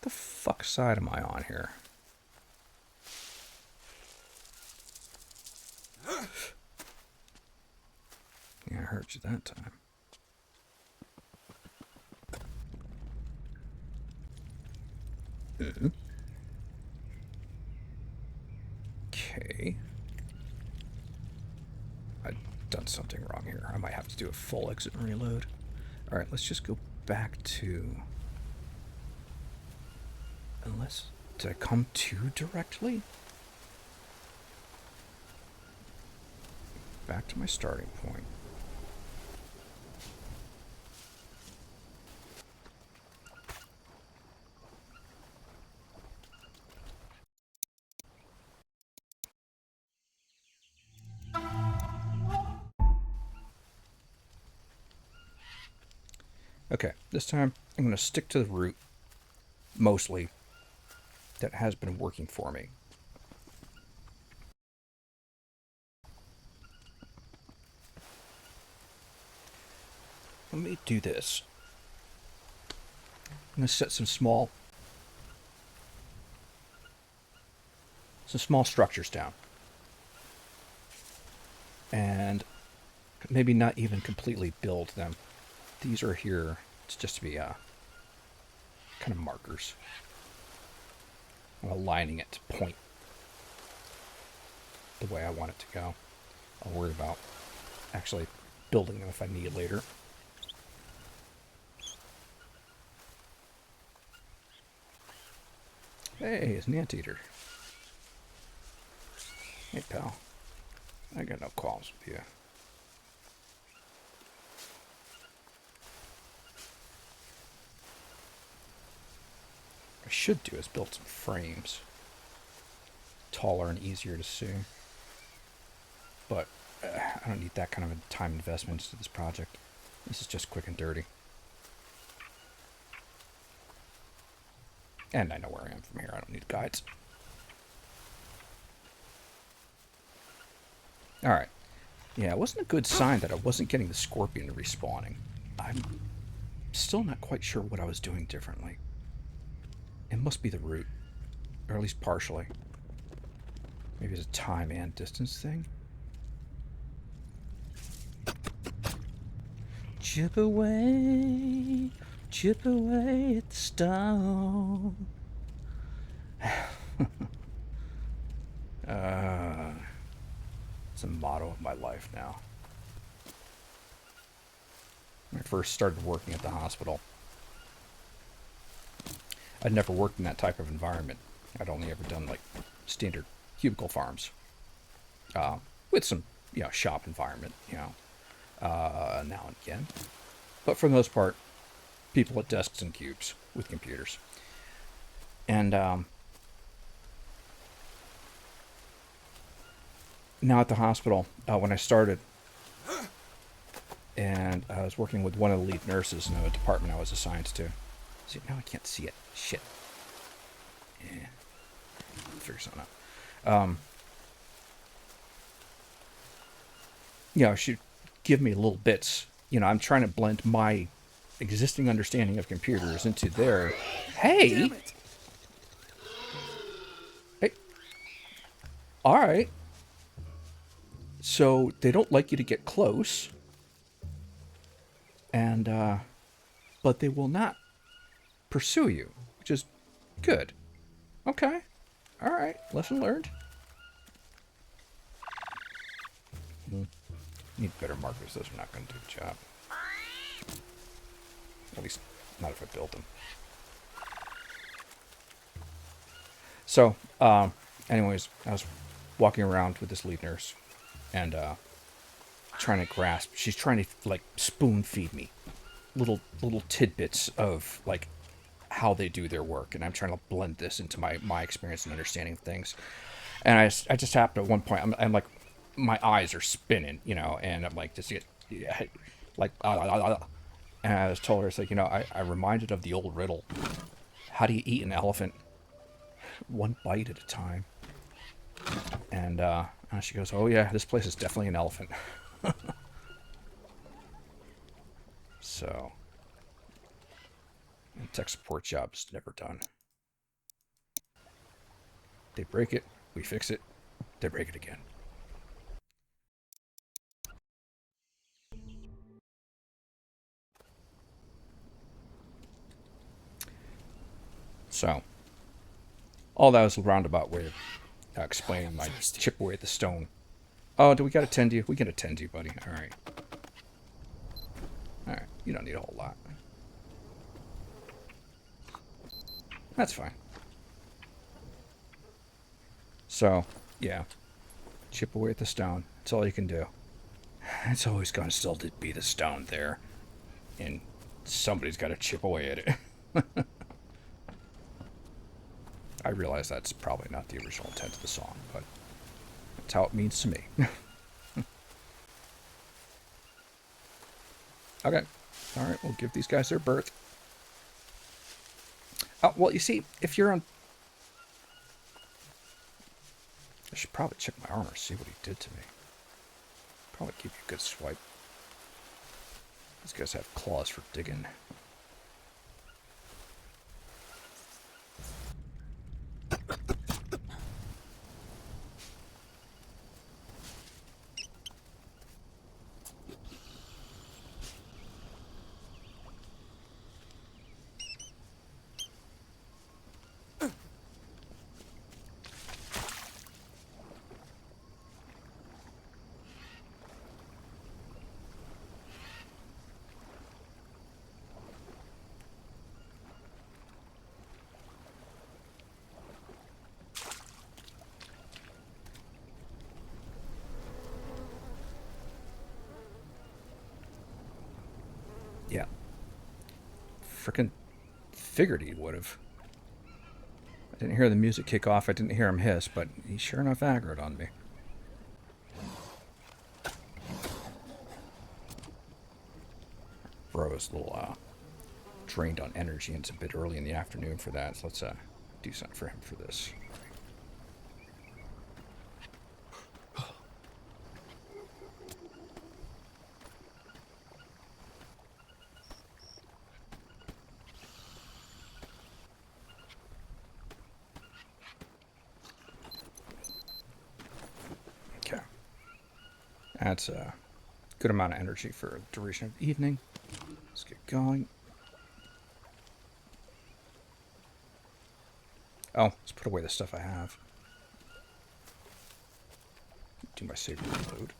Speaker 1: The fuck side am I on here? Yeah, I heard you that time. Okay. I've done something wrong here. I might have to do a full exit and reload. Alright, let's just go back to... unless... did I come to directly? Back to my starting point. Okay, this time I'm going to stick to the route, mostly, that has been working for me. Let me do this. I'm going to set some small structures down. And maybe not even completely build them. These are here. It's just to be kind of markers. I'm aligning it to point the way I want it to go. I'll worry about actually building them if I need later. Hey, it's an anteater. Hey, pal. I got no qualms with you. I should do is build some frames. Taller and easier to see. but I don't need that kind of a time investment into this project. This is just quick and dirty. And I know where I am from here. I don't need guides. Alright. Yeah, it wasn't a good sign that I wasn't getting the scorpion respawning. I'm still not quite sure what I was doing differently. It must be the route. Or at least partially. Maybe it's a time and distance thing. Chip away at the stone. It's a motto of my life now. When I first started working at the hospital, I'd never worked in that type of environment. I'd only ever done like standard cubicle farms, with some, shop environment, now and again. But for the most part, people at desks and cubes with computers. And now at the hospital, when I started, and I was working with one of the lead nurses in the department I was assigned to. See, now I can't see it. Shit. Yeah. I'll figure something out. She'd give me little bits. I'm trying to blend my existing understanding of computers into their... Hey! Hey. Alright. So, they don't like you to get close. And, but they will not pursue you, which is good. Okay. Alright. Lesson learned. Need better markers. Those are not going to do the job. At least, not if I build them. So, anyways, I was walking around with this lead nurse. And, trying to grasp. She's trying to, like, spoon feed me. Little tidbits of, like, how they do their work. And I'm trying to blend this into my experience and understanding of things. And I just happened at one point, I'm like, my eyes are spinning, and I'm like, just, like, and I was told her, it's like, I reminded of the old riddle. How do you eat an elephant? One bite at a time. And she goes, oh yeah, this place is definitely an elephant. So, and tech support job's never done. They break it, we fix it, they break it again. So, all that was a roundabout way of explaining my chip away at the stone. Oh, do we gotta tend you? We can attend you, buddy. Alright. Alright, you don't need a whole lot. That's fine. So, yeah. Chip away at the stone. That's all you can do. It's always gonna still be the stone there. And somebody's gotta chip away at it. I realize that's probably not the original intent of the song, but that's how it means to me. Okay. Alright, we'll give these guys their berth. Oh, well, you see, if you're on... I should probably check my armor, see what he did to me. Probably give you a good swipe. These guys have claws for digging. Yeah. Frickin' figured he would have. I didn't hear the music kick off. I didn't hear him hiss, but he sure enough aggroed on me. Bro is a little drained on energy, and it's a bit early in the afternoon for that. So let's do something for him for this. Okay. That's a good amount of energy for the duration of the evening. Let's get going. Oh, let's put away the stuff I have. Do my save and reload.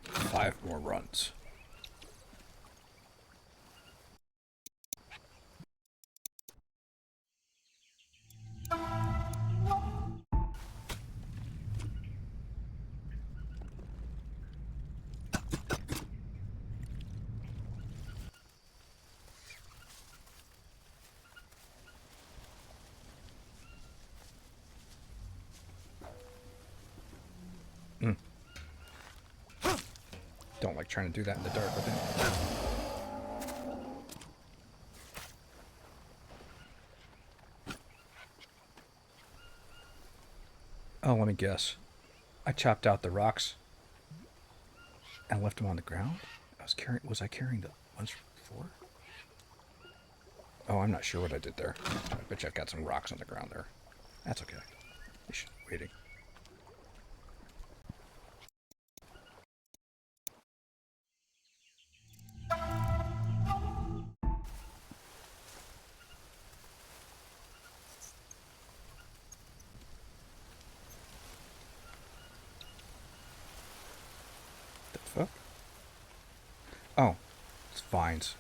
Speaker 1: Five more runs. Don't like trying to do that in the dark with it. Oh, let me guess. I chopped out the rocks and left them on the ground. Was I carrying the ones from before? Oh, I'm not sure what I did there. I bet you I've got some rocks on the ground there. That's okay. They should be waiting. The fuck? Oh, it's vines.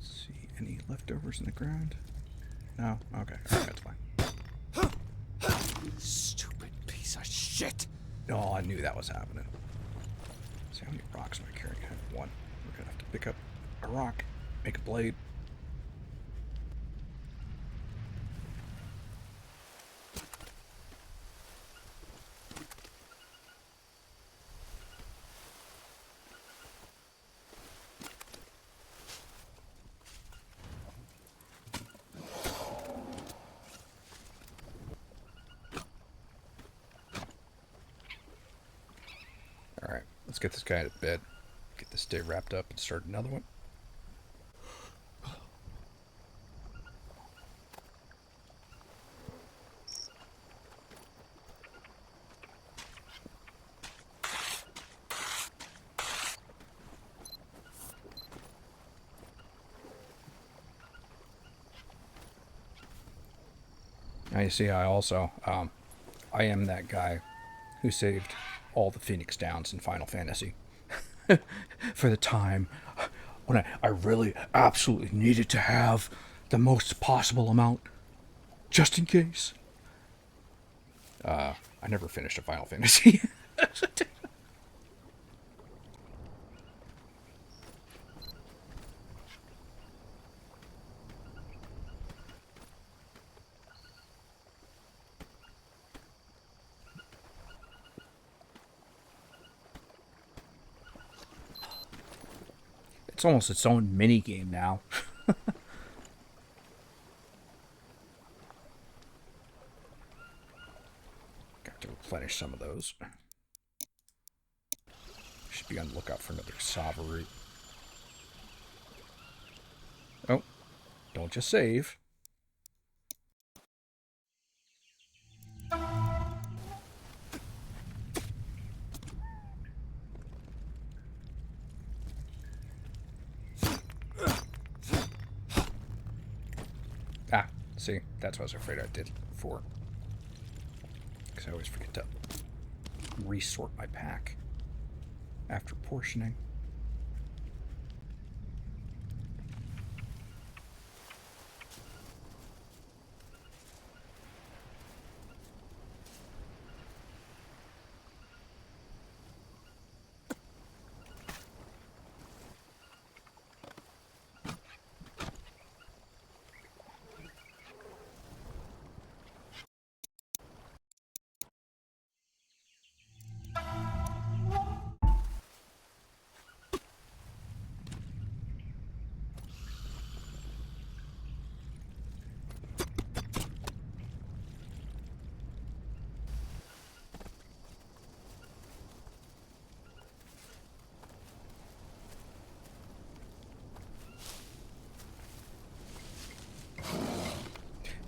Speaker 1: See any leftovers in the ground? No? Okay, that's fine.
Speaker 2: Stupid piece of shit.
Speaker 1: Oh, I knew that was happening. See, how many rocks am I carrying? I have one. We're gonna have to pick up a rock, make a blade. Alright, let's get this guy to bed. Get this day wrapped up and start another one. Now you see, I am that guy who saved all the Phoenix Downs in Final Fantasy for the time when I really absolutely needed to have the most possible amount, just in case. I never finished a Final Fantasy. It's almost its own mini game now. Got to replenish some of those. Should be on the lookout for another Sava root. Oh, don't just save. See, that's what I was afraid I did before. Because I always forget to resort my pack after portioning.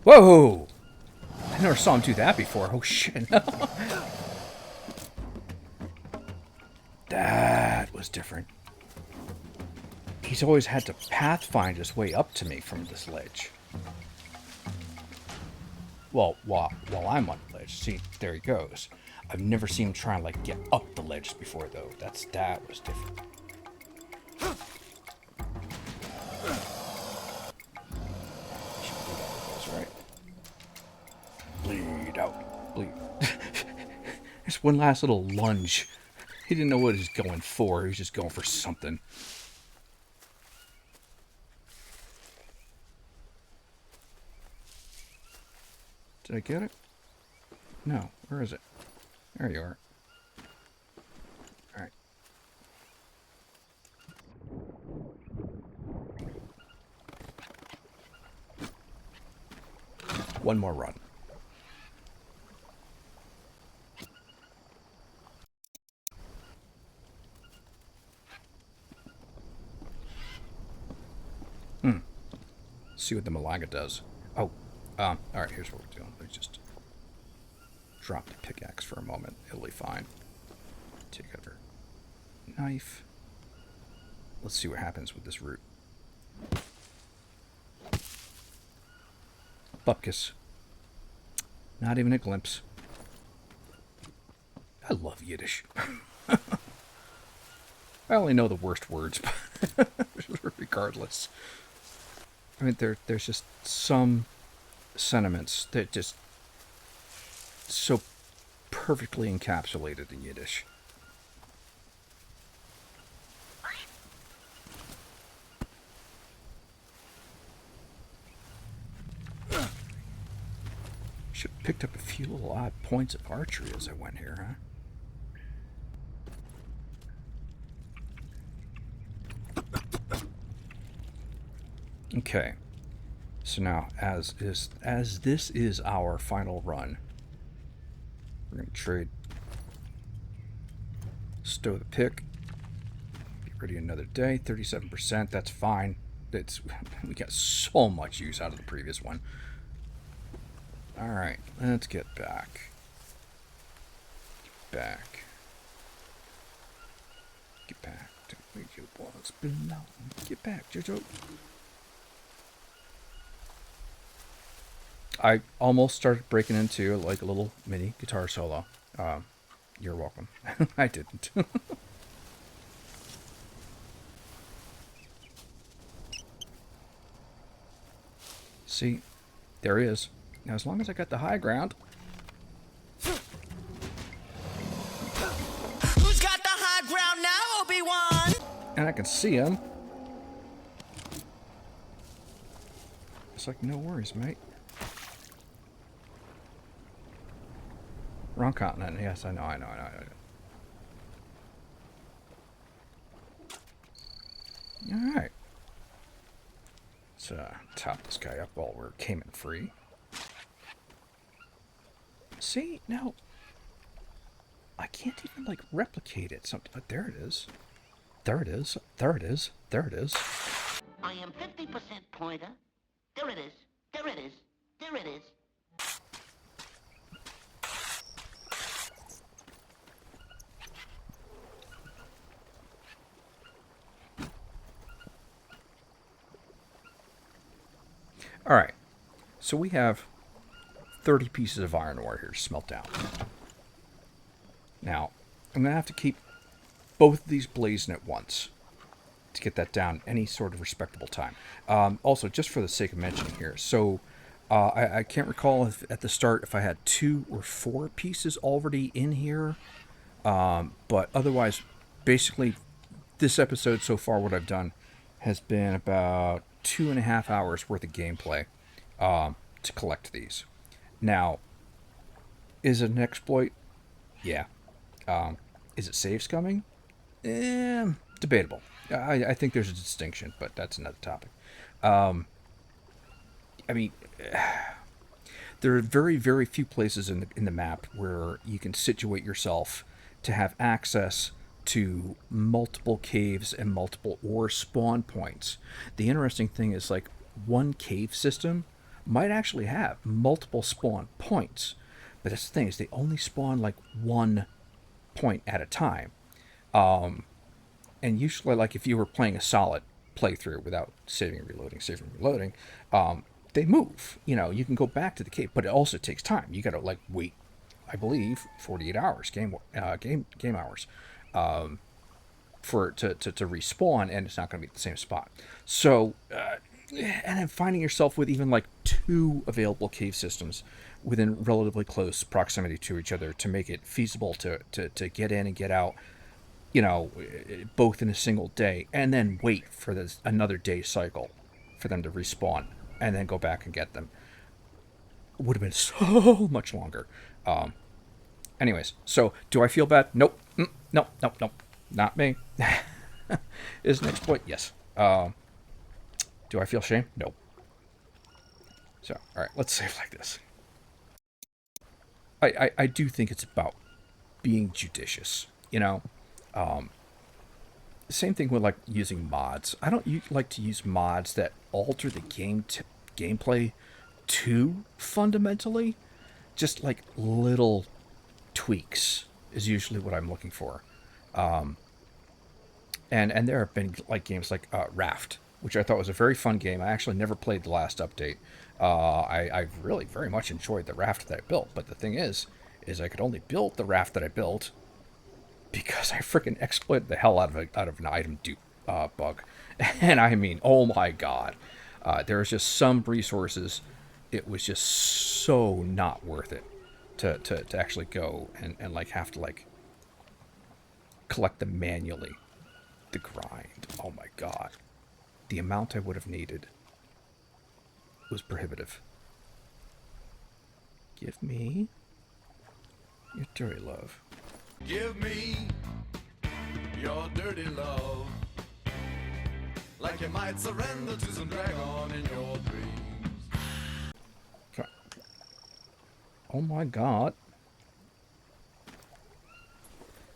Speaker 1: Whoa! I never saw him do that before. Oh shit. That was different. He's always had to pathfind his way up to me from this ledge. Well, while I'm on the ledge. See, there he goes. I've never seen him try and like get up the ledge before though. That was different. Right? Bleed out. Bleed. Just one last little lunge. He didn't know what he was going for. He was just going for something. Did I get it? No. Where is it? There you are. Alright. One more run. See what the Malaga does. Oh, alright, here's what we're doing. Let's just drop the pickaxe for a moment. It'll be fine. Take out our knife. Let's see what happens with this root. Bupkis. Not even a glimpse. I love Yiddish. I only know the worst words, but regardless. I mean, there's just some sentiments that just so perfectly encapsulated in Yiddish. Should have picked up a few little odd points of archery as I went here, huh? Okay, so now as this is our final run, we're gonna trade, stow the pick, get ready another day. 37%. That's fine. We got so much use out of the previous one. All right, let's get back. Get back. Get back to where you once belong. Get back, Jojo. I almost started breaking into like a little mini guitar solo. You're welcome. I didn't. See, there he is. Now, as long as I got the high ground.
Speaker 4: Who's got the high ground now, Obi-Wan?
Speaker 1: And I can see him. It's like, no worries, mate. Wrong continent. Yes, I know. Alright. Let's top this guy up while we're Cayman free. See, now, I can't even, like, replicate it. There it is. There it is. There it is. There it is.
Speaker 6: I am 50% pointer. There it is. There it is. There it is.
Speaker 1: Alright. So we have 30 pieces of iron ore here to smelt down. Now, I'm going to have to keep both of these blazing at once to get that down any sort of respectable time. Also, just for the sake of mentioning here, so I can't recall if at the start if I had 2 or 4 pieces already in here, but otherwise, basically, this episode so far, what I've done has been about 2.5 hours worth of gameplay to collect these. Now, is it an exploit? Yeah. Is it save scumming? Debatable. I think there's a distinction, but that's another topic. I mean, there are very, very few places in the map where you can situate yourself to have access to multiple caves and multiple ore spawn points. The interesting thing is, like, one cave system might actually have multiple spawn points, but that's the thing is they only spawn like one point at a time. And usually, like, if you were playing a solid playthrough without saving and reloading, they move. You know, you can go back to the cave, but it also takes time. You got to like wait, I believe, 48 hours game hours for it to respawn, and it's not going to be at the same spot. So, and then finding yourself with even like 2 available cave systems within relatively close proximity to each other to make it feasible to get in and get out, you know, both in a single day, and then wait for this another day cycle for them to respawn and then go back and get them would have been so much longer. Anyways, so do I feel bad? Nope. Nope. Not me. Is an exploit? Yes. Do I feel shame? Nope. So, all right, let's save like this. I do think it's about being judicious, you know? Same thing with like using mods. I don't like to use mods that alter the gameplay too fundamentally. Just like little tweaks is usually what I'm looking for. And there have been like games like Raft, which I thought was a very fun game. I actually never played the last update. I really very much enjoyed the raft that I built, but the thing is I could only build the raft that I built because I freaking exploited the hell out of an item dupe bug. And I mean, oh my god, there was just some resources. It was just so not worth it to actually go and like have to like collect them manually. The grind. Oh my god. The amount I would have needed was prohibitive. Give me your dirty love.
Speaker 2: Give me your dirty love, like you might surrender to some dragon in your dreams.
Speaker 1: Okay. Oh my god.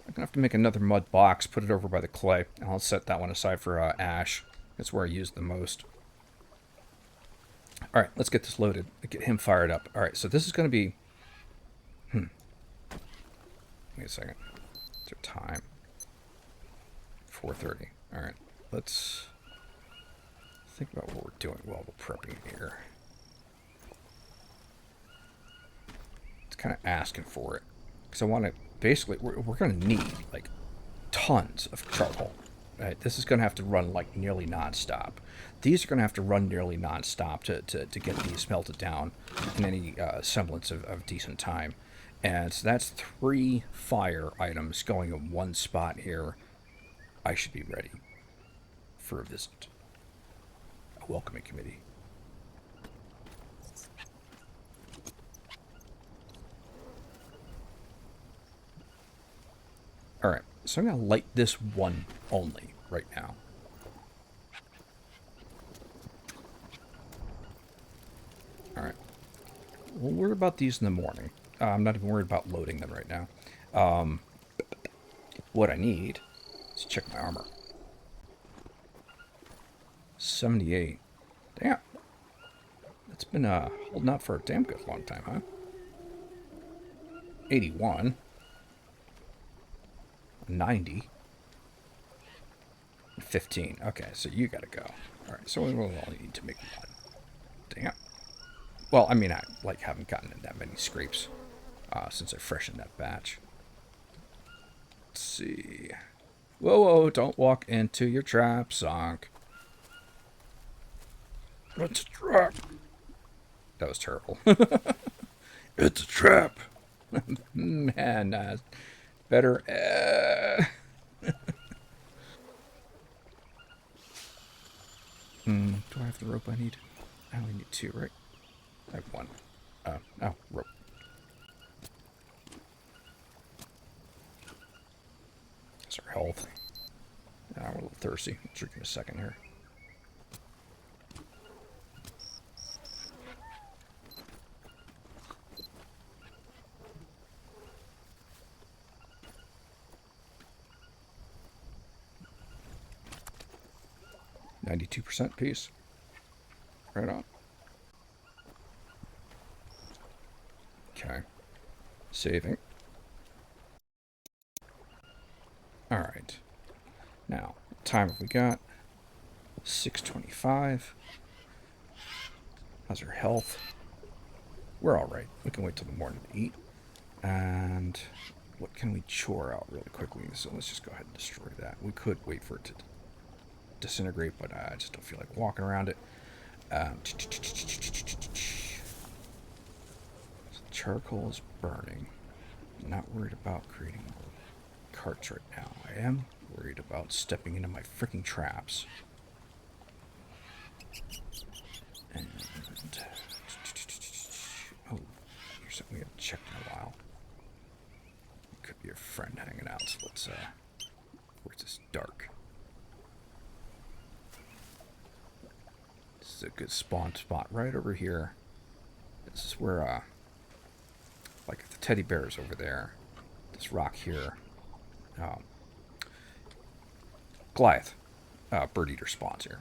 Speaker 1: I'm gonna have to make another mud box, put it over by the clay, and I'll set that one aside for ash. That's where I use the most. Alright, let's get this loaded. Get him fired up. Alright, so this is gonna be... Wait a second. What's our time? 4:30. Alright, let's think about what we're doing while we're prepping here. It's kind of asking for it. Because I want to... Basically, we're going to need, like, tons of charcoal. Right? This is going to have to run, like, nearly non-stop. These are going to have to run nearly non-stop to get these melted down in any semblance of decent time. And so that's 3 fire items going in one spot here. I should be ready for a visit. A welcoming committee. Alright, so I'm going to light this one only right now. Alright. We'll worry about these in the morning. I'm not even worried about loading them right now. What I need is check my armor. 78. Damn. That's been holding up for a damn good long time, huh? 81. 90. 15. Okay, so you gotta go. Alright, so we will only need to make one. Damn. Well, I mean, I like haven't gotten in that many scrapes since I freshened that batch. Let's see. Whoa, whoa! Don't walk into your trap, Zonk. It's a trap. That was terrible. It's a trap. Man, better. Do I have the rope I need? I only need 2, right? I have 1. Oh, rope. That's our health. We're a little thirsty. I'll drink in a second here. $92% piece. Right on. Okay. Saving. Alright. Now, what time have we got? 6:25. How's our health? We're alright. We can wait till the morning to eat. And what can we chore out really quickly? So let's just go ahead and destroy that. We could wait for it to disintegrate, but I just don't feel like walking around it. Charcoal is burning. I'm not worried about creating more carts right now. I am worried about stepping into my freaking traps. And oh, here's something we haven't checked in a while. Could be a friend hanging out. So let's where's this dark? This is a good spawn spot right over here. This is where like the teddy bear's over there. This rock here. Goliath, bird eater spawns here.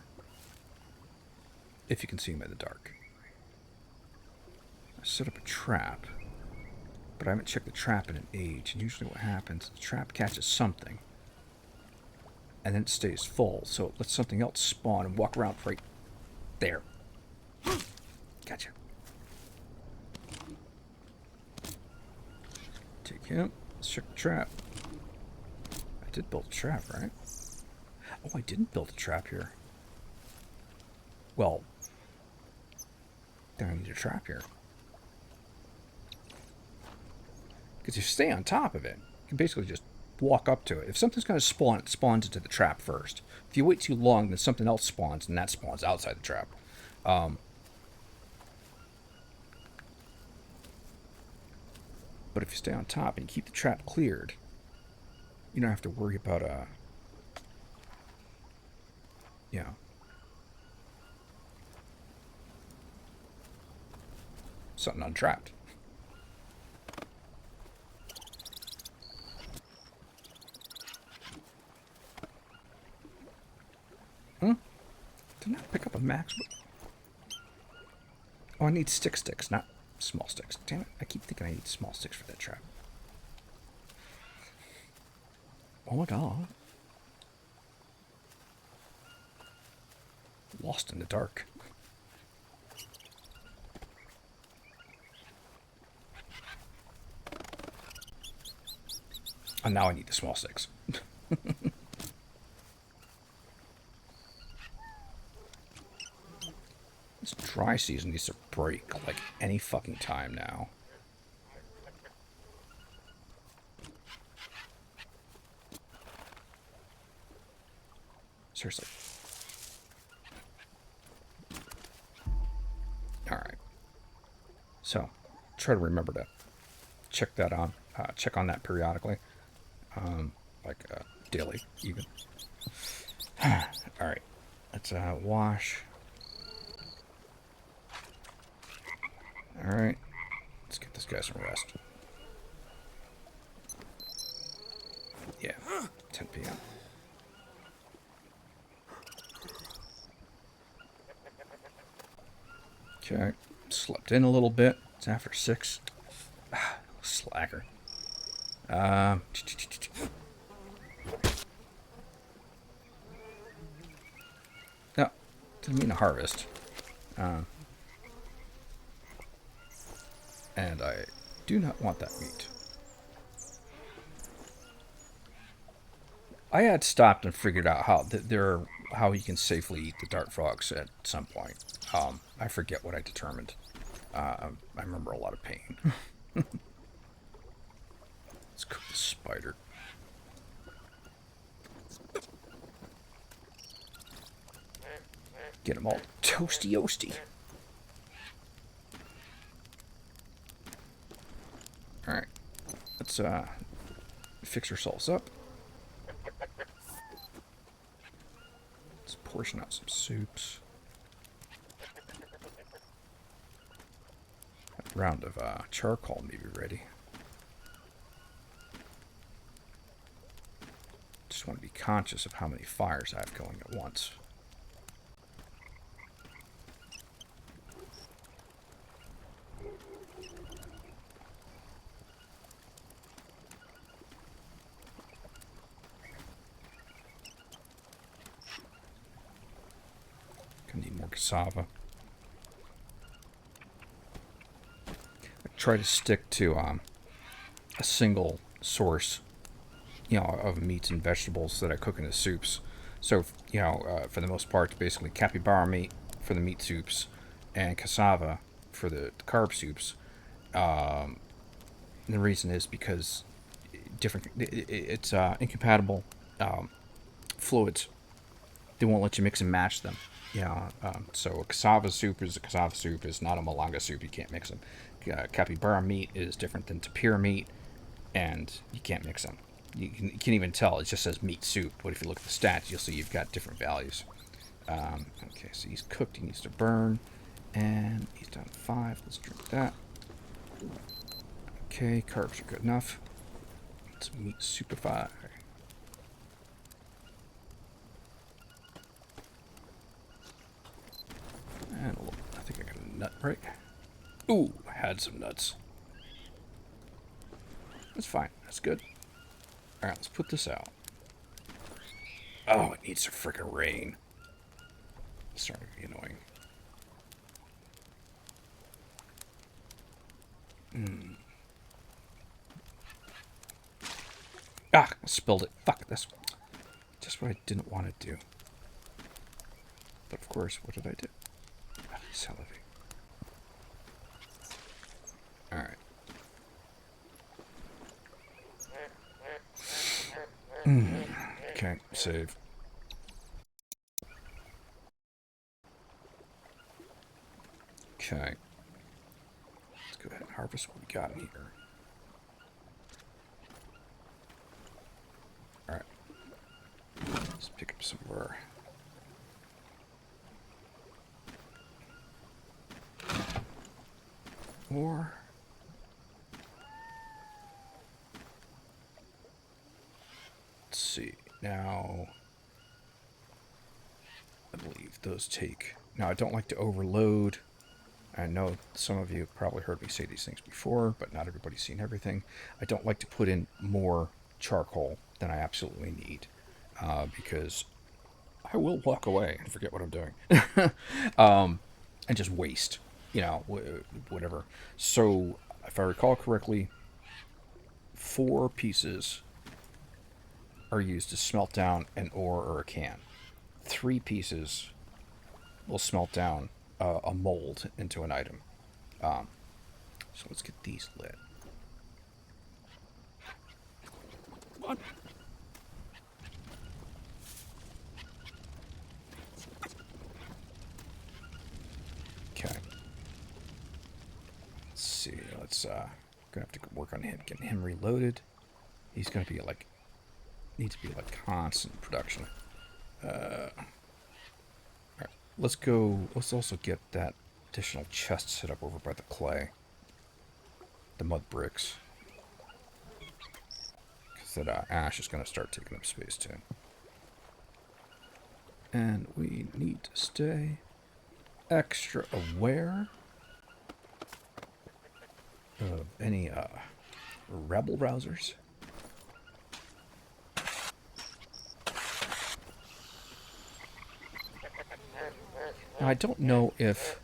Speaker 1: If you can see him in the dark. I set up a trap, but I haven't checked the trap in an age. And usually what happens, the trap catches something, and then it stays full, so it lets something else spawn and walk around right there. Gotcha. Take him. Let's check the trap. I did build a trap, right? Oh, I didn't build a trap here. Well, then I need a trap here. Because if you stay on top of it, you can basically just walk up to it. If something's going to spawn, it spawns into the trap first. If you wait too long, then something else spawns, and that spawns outside the trap. But if you stay on top and you keep the trap cleared, you don't have to worry about something untrapped. Didn't I pick up a max? Oh, I need sticks, not small sticks. Damn it, I keep thinking I need small sticks for that trap. Oh my god. Lost in the dark. And now I need the small sticks. This dry season needs to break like any fucking time now. Seriously. Alright. So, try to remember to check that on. Check on that periodically. Daily, even. Alright. Let's wash. Alright. Let's get this guy some rest. Yeah. 10 p.m. Okay. Slept in a little bit. It's after 6. Slacker. No, didn't mean to harvest. And I do not want that meat. I had stopped and figured out how you can safely eat the dart frogs at some point. I forget what I determined. I remember a lot of pain. Let's cook the spider. Get them all toasty-oasty. Alright. Let's fix ourselves up. Let's portion out some soups. A round of charcoal may be ready. Just want to be conscious of how many fires I have going at once. Gonna need more cassava. I try to stick to a single source, of meats and vegetables that I cook in the soups. So, for the most part, basically capybara meat for the meat soups and cassava for the carb soups. And the reason is because it's incompatible fluids. They won't let you mix and match them. So a cassava soup is a cassava soup, is not a malanga soup. You can't mix them. Capybara meat is different than tapir meat, and you can't mix them. You can even tell. It just says meat soup, but if you look at the stats, you'll see you've got different values. Okay, so he's cooked. He needs to burn, and he's down to 5. Let's drink that. Okay, carbs are good enough. Let's meat soupify. And a little, I think I got a nut right. Ooh, I had some nuts. That's fine. That's good. Alright, let's put this out. Oh, it needs to frickin' rain. It's starting to be annoying. Ah, I spilled it. Fuck, that's just what I didn't want to do. But of course, what did I do? Ah, salivate. Alright. Okay, save. Okay. Let's go ahead and harvest what we got in here. Alright. Let's pick up some more. More. Let's see. Now, I believe those take... Now, I don't like to overload. I know some of you have probably heard me say these things before, but not everybody's seen everything. I don't like to put in more charcoal than I absolutely need, because I will walk away and forget what I'm doing. And just waste, whatever. So, if I recall correctly, 4 pieces are used to smelt down an ore or a can. 3 pieces will smelt down a mold into an item. So let's get these lit. What? Okay. Let's see. Gonna have to work on him, getting him reloaded. He's gonna be need to be constant production. Alright, let's go. Let's also get that additional chest set up over by the clay, the mud bricks, because that ash is gonna start taking up space too. And we need to stay extra aware of any rebel rousers. Now, I don't know if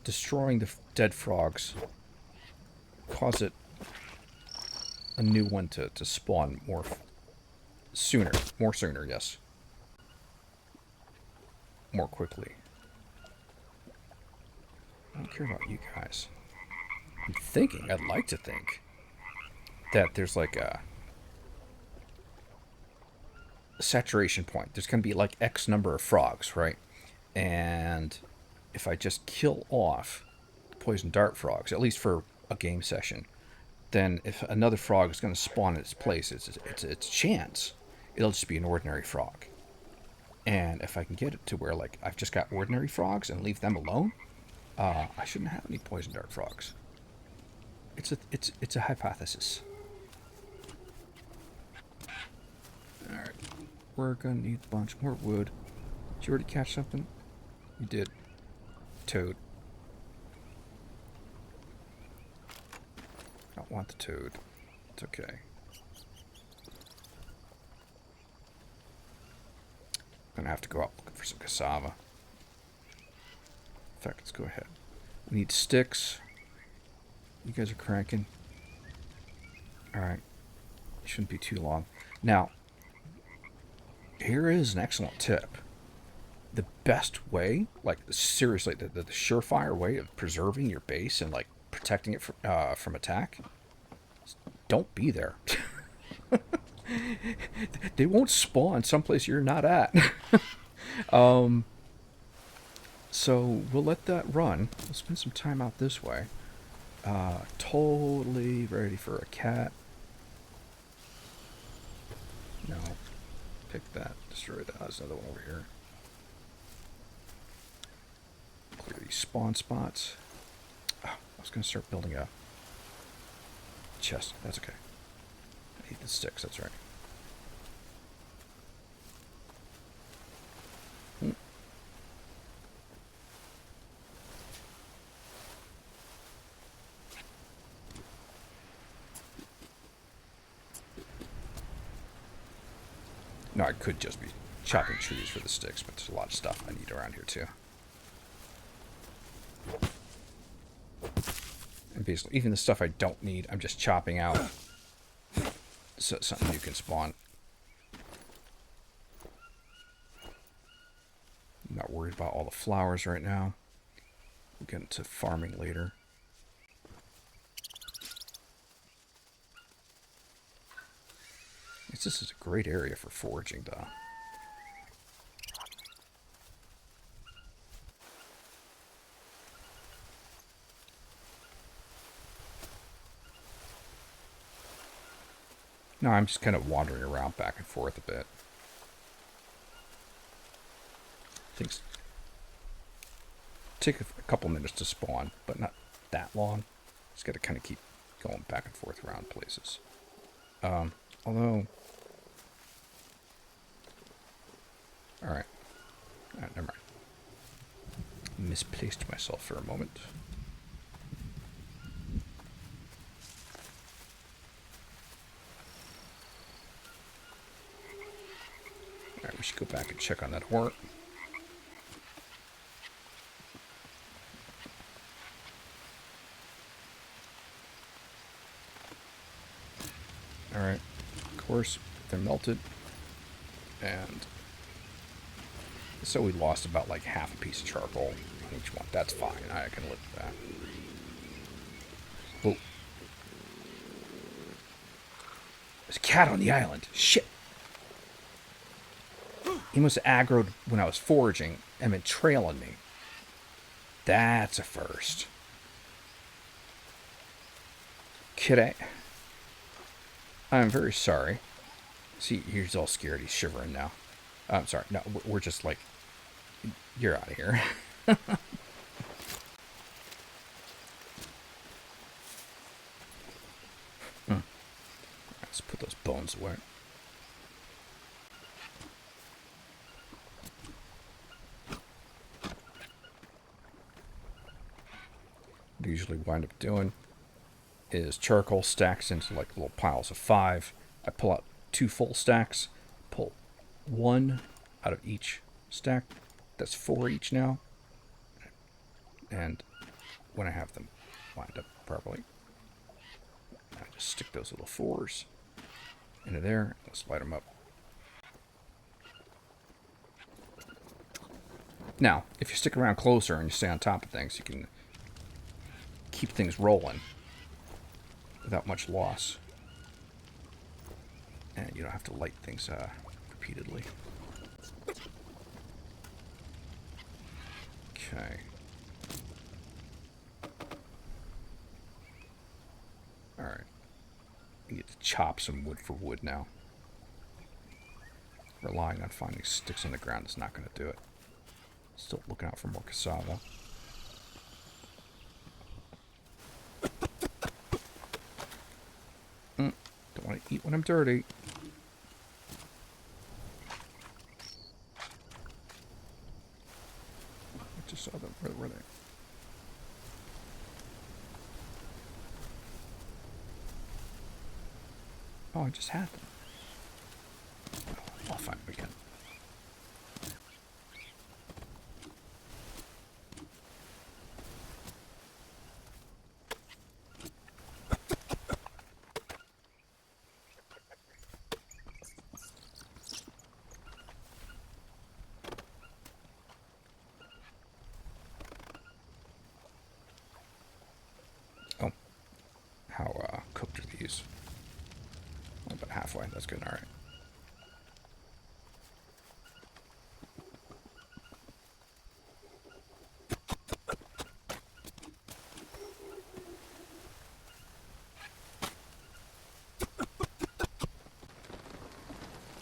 Speaker 1: destroying the dead frogs cause it a new one to spawn more sooner. More sooner, yes. More quickly. I don't care about you guys. I'm thinking, I'd like to think, that there's like a saturation point. There's going to be like X number of frogs, right? And if I just kill off poison dart frogs, at least for a game session, then if another frog is going to spawn in its place, it's chance. It'll just be an ordinary frog. And if I can get it to where like I've just got ordinary frogs and leave them alone, I shouldn't have any poison dart frogs. It's a hypothesis. All right, we're gonna need a bunch more wood. Did you already catch something? You did. Toad. I don't want the toad. It's okay. I'm gonna have to go out looking for some cassava. In fact, let's go ahead. We need sticks. You guys are cranking. Alright. Shouldn't be too long. Now, here is an excellent tip. The best way, like seriously, the surefire way of preserving your base and like protecting it from attack, is don't be there. They won't spawn someplace you're not at. So we'll let that run. We'll spend some time out this way. Totally ready for a cat. No. Pick that. Destroy that. There's another one over here. Clear these spawn spots. Oh, I was going to start building a chest. That's okay. I need the sticks. That's right. No, I could just be chopping trees for the sticks, but there's a lot of stuff I need around here too. And basically, even the stuff I don't need, I'm just chopping out so something new can spawn. I'm not worried about all the flowers right now. We'll get into farming later. This is a great area for foraging, though. No, I'm just kind of wandering around back and forth a bit. Things take a couple minutes to spawn, but not that long. Just got to kind of keep going back and forth around places. Although... Alright. Alright, never mind. Misplaced myself for a moment. Alright, we should go back and check on that ore. Alright, of course, they're melted. And so we lost about like half a piece of charcoal on each one. That's fine. I can live with that. Oh. There's a cat on the island. Shit. He must have aggroed when I was foraging and been trailing me. That's a first. Kid, I'm very sorry. See, he's all scared. He's shivering now. I'm sorry. No, we're just like... You're out of here. Let's put those bones away. What I usually wind up doing is charcoal stacks into like little piles of 5. I pull out 2 full stacks, pull 1 out of each stack. That's 4 each now. And when I have them lined up properly, I just stick those little 4s into there. Let's light them up. Now, if you stick around closer and you stay on top of things, you can keep things rolling without much loss. And you don't have to light things repeatedly. Okay. Alright. We get to chop some wood for wood now. Relying on finding sticks on the ground is not going to do it. Still looking out for more cassava. Don't want to eat when I'm dirty. I just saw them. Where were they? Oh, I just had them. I'll find them again. Oh, how cooked are these? Oh, about halfway. That's good. All right.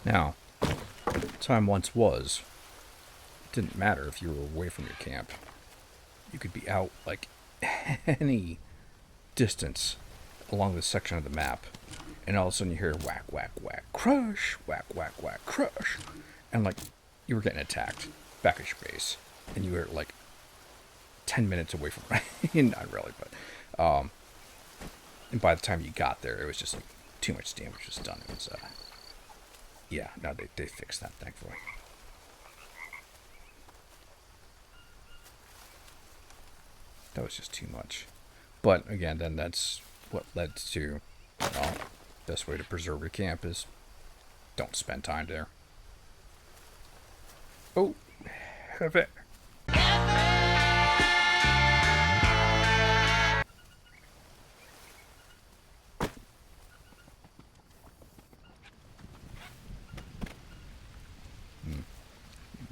Speaker 1: Now, time once was, it didn't matter if you were away from your camp. You could be out like any distance along this section of the map, and all of a sudden you hear whack, whack, whack, crush, whack, whack, whack, crush, and like you were getting attacked back at your base, and you were like 10 minutes away from not really, but and by the time you got there, it was just like too much damage was done. It was yeah, no, they fixed that, thankfully. That was just too much. But again, then that's what led to, well, best way to preserve your camp is don't spend time there. Oh, have it.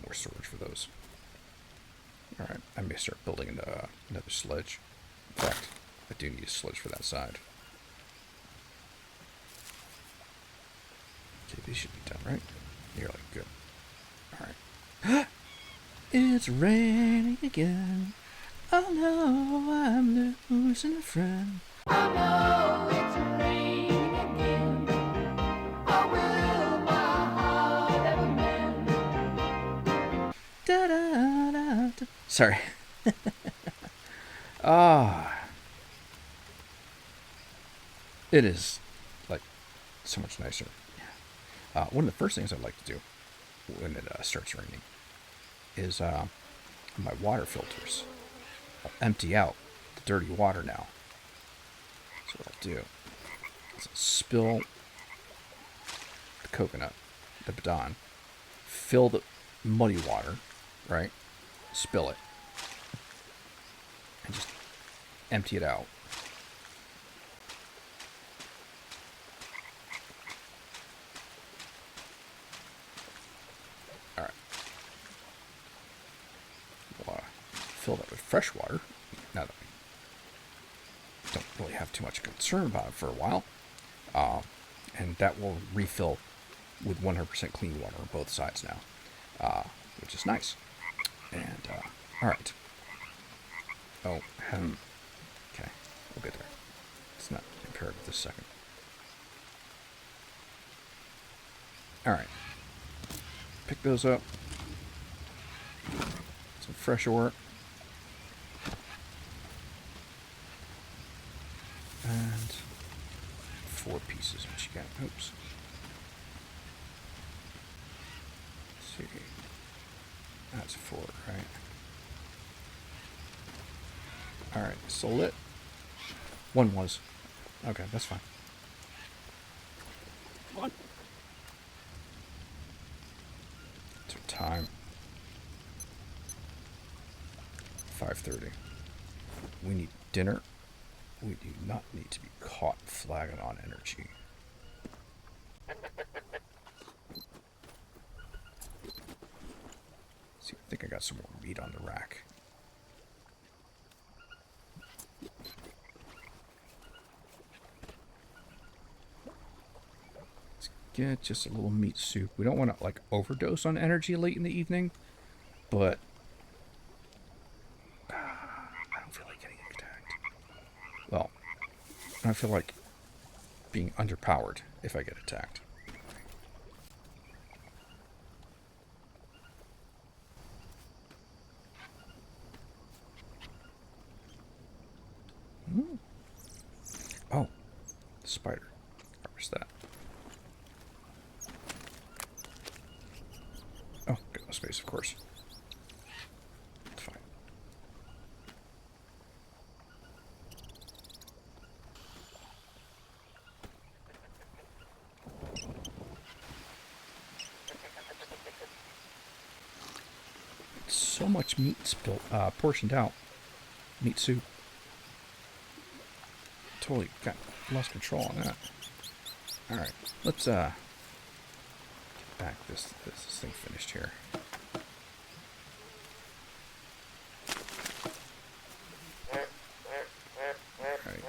Speaker 1: More storage for those. Alright, I may start building another sledge. In fact, I do need a sledge for that side. Okay, these should be done, right? Nearly good. Alright. It's raining again. Oh no, I'm losing a friend.
Speaker 2: I know it's raining again. I will my heart ever mend.
Speaker 1: Da, da, da, da. Sorry. Ah. It is, like, so much nicer. One of the first things I like to do when it starts raining is my water filters. I'll empty out the dirty water now. So what I'll do is I'll spill the coconut, the badon, fill the muddy water, right? Spill it. And just empty it out. Alright. We'll fill that with fresh water. Now that we don't really have too much concern about it for a while. And that will refill with 100% clean water on both sides now. Which is nice. And, alright. Oh, okay. We'll get there. It's not imperative this second. Alright. Pick those up. Some fresh ore. And 4 pieces, what you got? Oops. Let's see. That's 4, right? Alright, so lit. 1 was. Okay, that's fine. What's our time? 5:30. We need dinner. We do not need to be caught flagging on energy. See, I think I got some more meat on the rack. Let's get just a little meat soup. We don't want to like overdose on energy late in the evening, but I don't feel like getting attacked. Well, I feel like being underpowered if I get attacked. Oh, spider. Where's that? Oh, got no space, of course. It's fine. So much meat spilled, portioned out. Meat soup. Totally lost control on that. Alright, let's get back this thing finished here. Alright.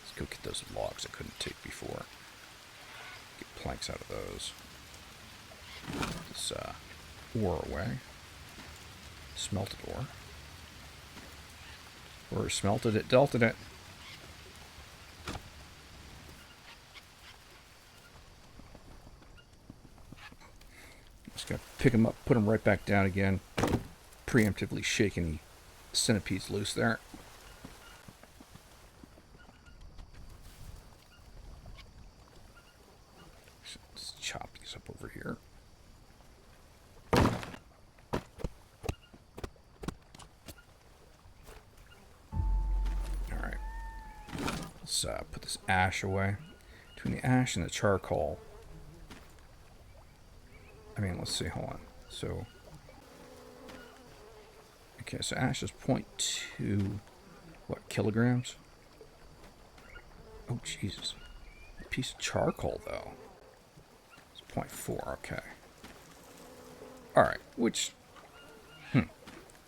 Speaker 1: Let's go get those logs I couldn't take before. Get planks out of those. This ore away. Smelted ore. Or smelted it, delted it. Just gotta pick them up, put them right back down again. Preemptively shaking the centipedes loose there. Let's chop these up over here. Alright. Let's put this ash away. Between the ash and the charcoal. I mean, let's see, hold on. So, okay, so ash is 0.2, what, kilograms? Oh, Jesus. A piece of charcoal, though. It's 0.4, okay. Alright, which, I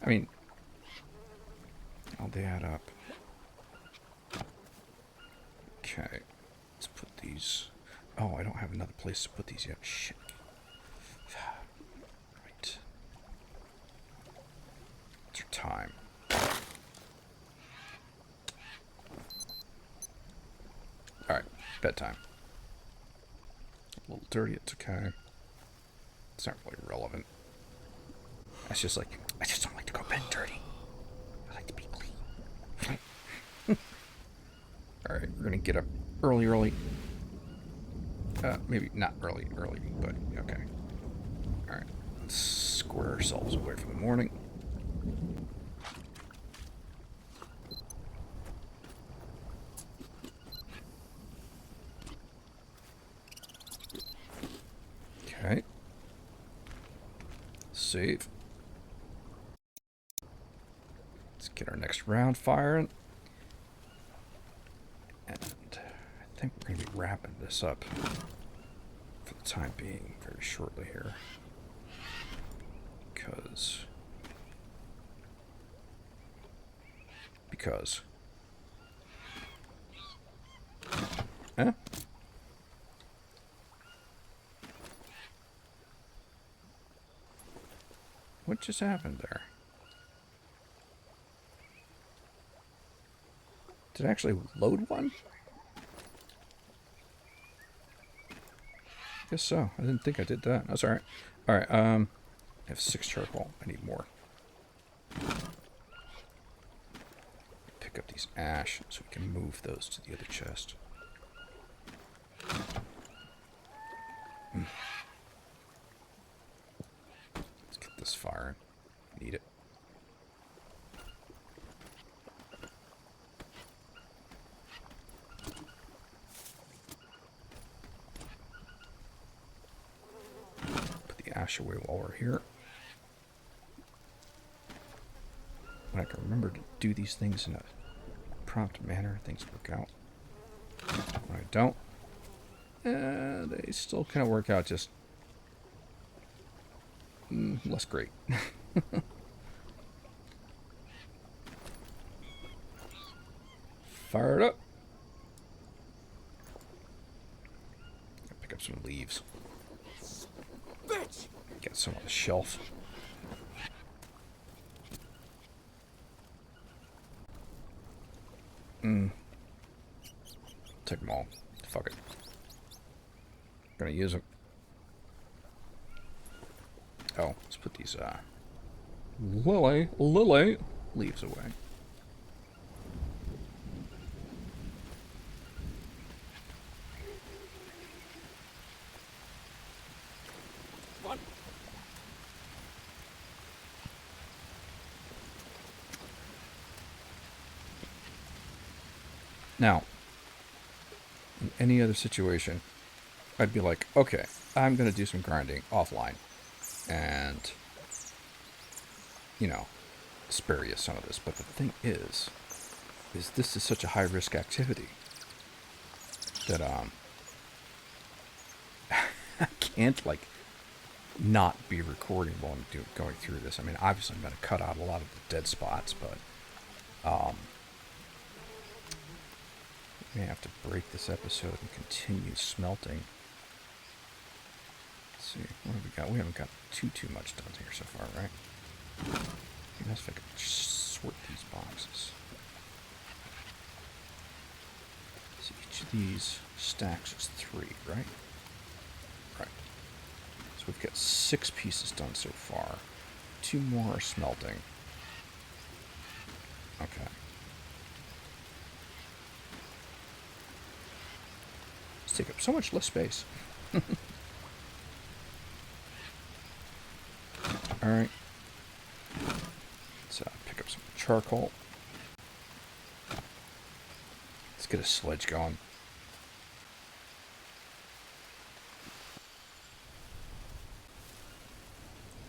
Speaker 1: mean, I'll add up. Okay, let's put these, oh, I don't have another place to put these yet, shit. Right. What's our time? Alright, bedtime. A little dirty, it's okay. It's not really relevant. That's just like, I just don't like to go to bed dirty. I like to be clean. Alright, we're gonna get up early. Maybe not early, but okay. Alright, let's square ourselves away from the morning. Okay. Save. Let's get our next round firing. And I think we're going to be wrapping this up for the time being very shortly here. Because. Huh? What just happened there? Did I actually load one? Guess so. I didn't think I did that. That's alright. Alright, I have 6 charcoal. I need more. Pick up these ash so we can move those to the other chest. Let's get this firing. Need it. stash away while we're here. When I can remember to do these things in a prompt manner, things work out. When I don't, they still kind of work out just less great. Fire it up. Pick up some leaves. Get some on the shelf. Take them all. Fuck it. Gonna use them. Oh, let's put these lily leaves away. Now, in any other situation, I'd be like, okay, I'm going to do some grinding offline. And, you know, spare you some of this. But the thing is this is such a high-risk activity that I can't, like, not be recording while I'm going through this. I mean, obviously I'm going to cut out a lot of the dead spots, but may have to break this episode and continue smelting. Let's see, what have we got? We haven't got too much done here so far, right? Maybe if I could sort these boxes. So each of these stacks is 3, right? Right. So we've got 6 pieces done so far. 2 more are smelting. Okay. Take up so much less space. Alright. Let's pick up some charcoal. Let's get a sledge going.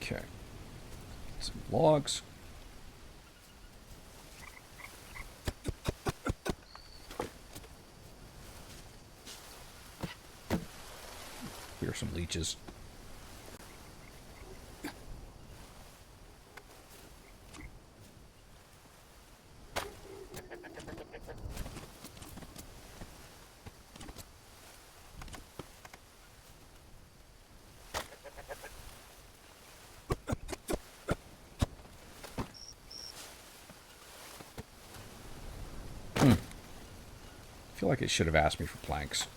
Speaker 1: Okay. Some logs. Here are some leeches. I feel like it should have asked me for planks.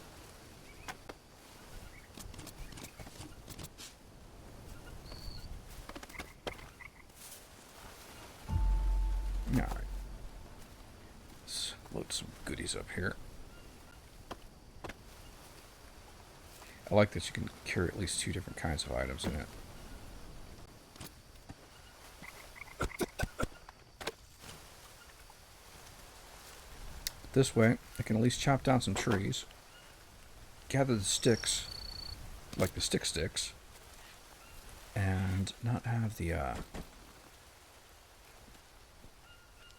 Speaker 1: Alright. Let's load some goodies up here. I like that you can carry at least 2 different kinds of items in it. This way, I can at least chop down some trees, gather the sticks, like the sticks, and not have the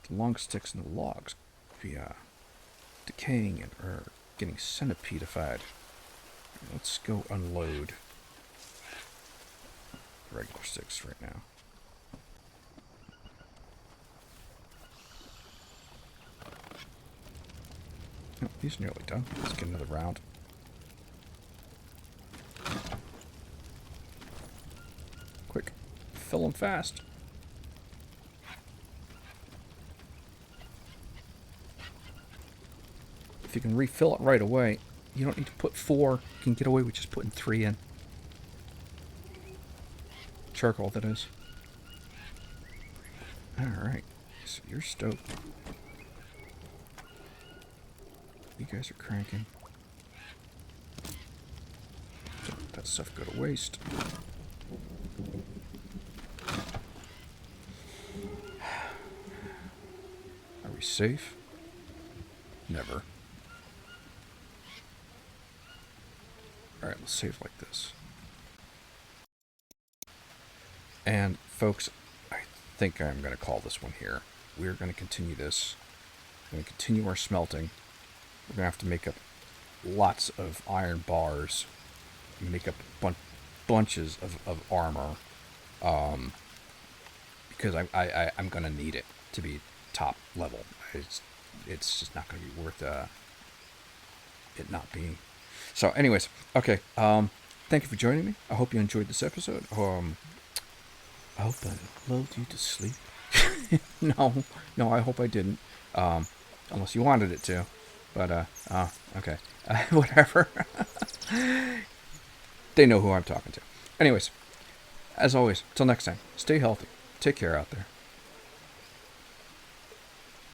Speaker 1: long sticks and the logs be decaying or getting centipedefied. Let's go unload regular sticks right now. Oh, he's nearly done. Let's get another round. Quick. Fill them fast. If you can refill it right away, you don't need to put 4. You can get away with just putting 3 in. Charcoal, that is. Alright. So you're stoked. You guys are cranking. Don't let that stuff go to waste. Are we safe? Never. Alright, let's save like this. And folks, I think I'm going to call this one here. We're going to continue this. We're going to continue our smelting. We're going to have to make up lots of iron bars. Make up bunches of armor. Because I'm going to need it to be top level. It's just not going to be worth it not being. So anyways, okay. Thank you for joining me. I hope you enjoyed this episode. I hope I lulled you to sleep. No, I hope I didn't. Unless you wanted it to. But, okay. Whatever. They know who I'm talking to. Anyways, as always, till next time, stay healthy. Take care out there.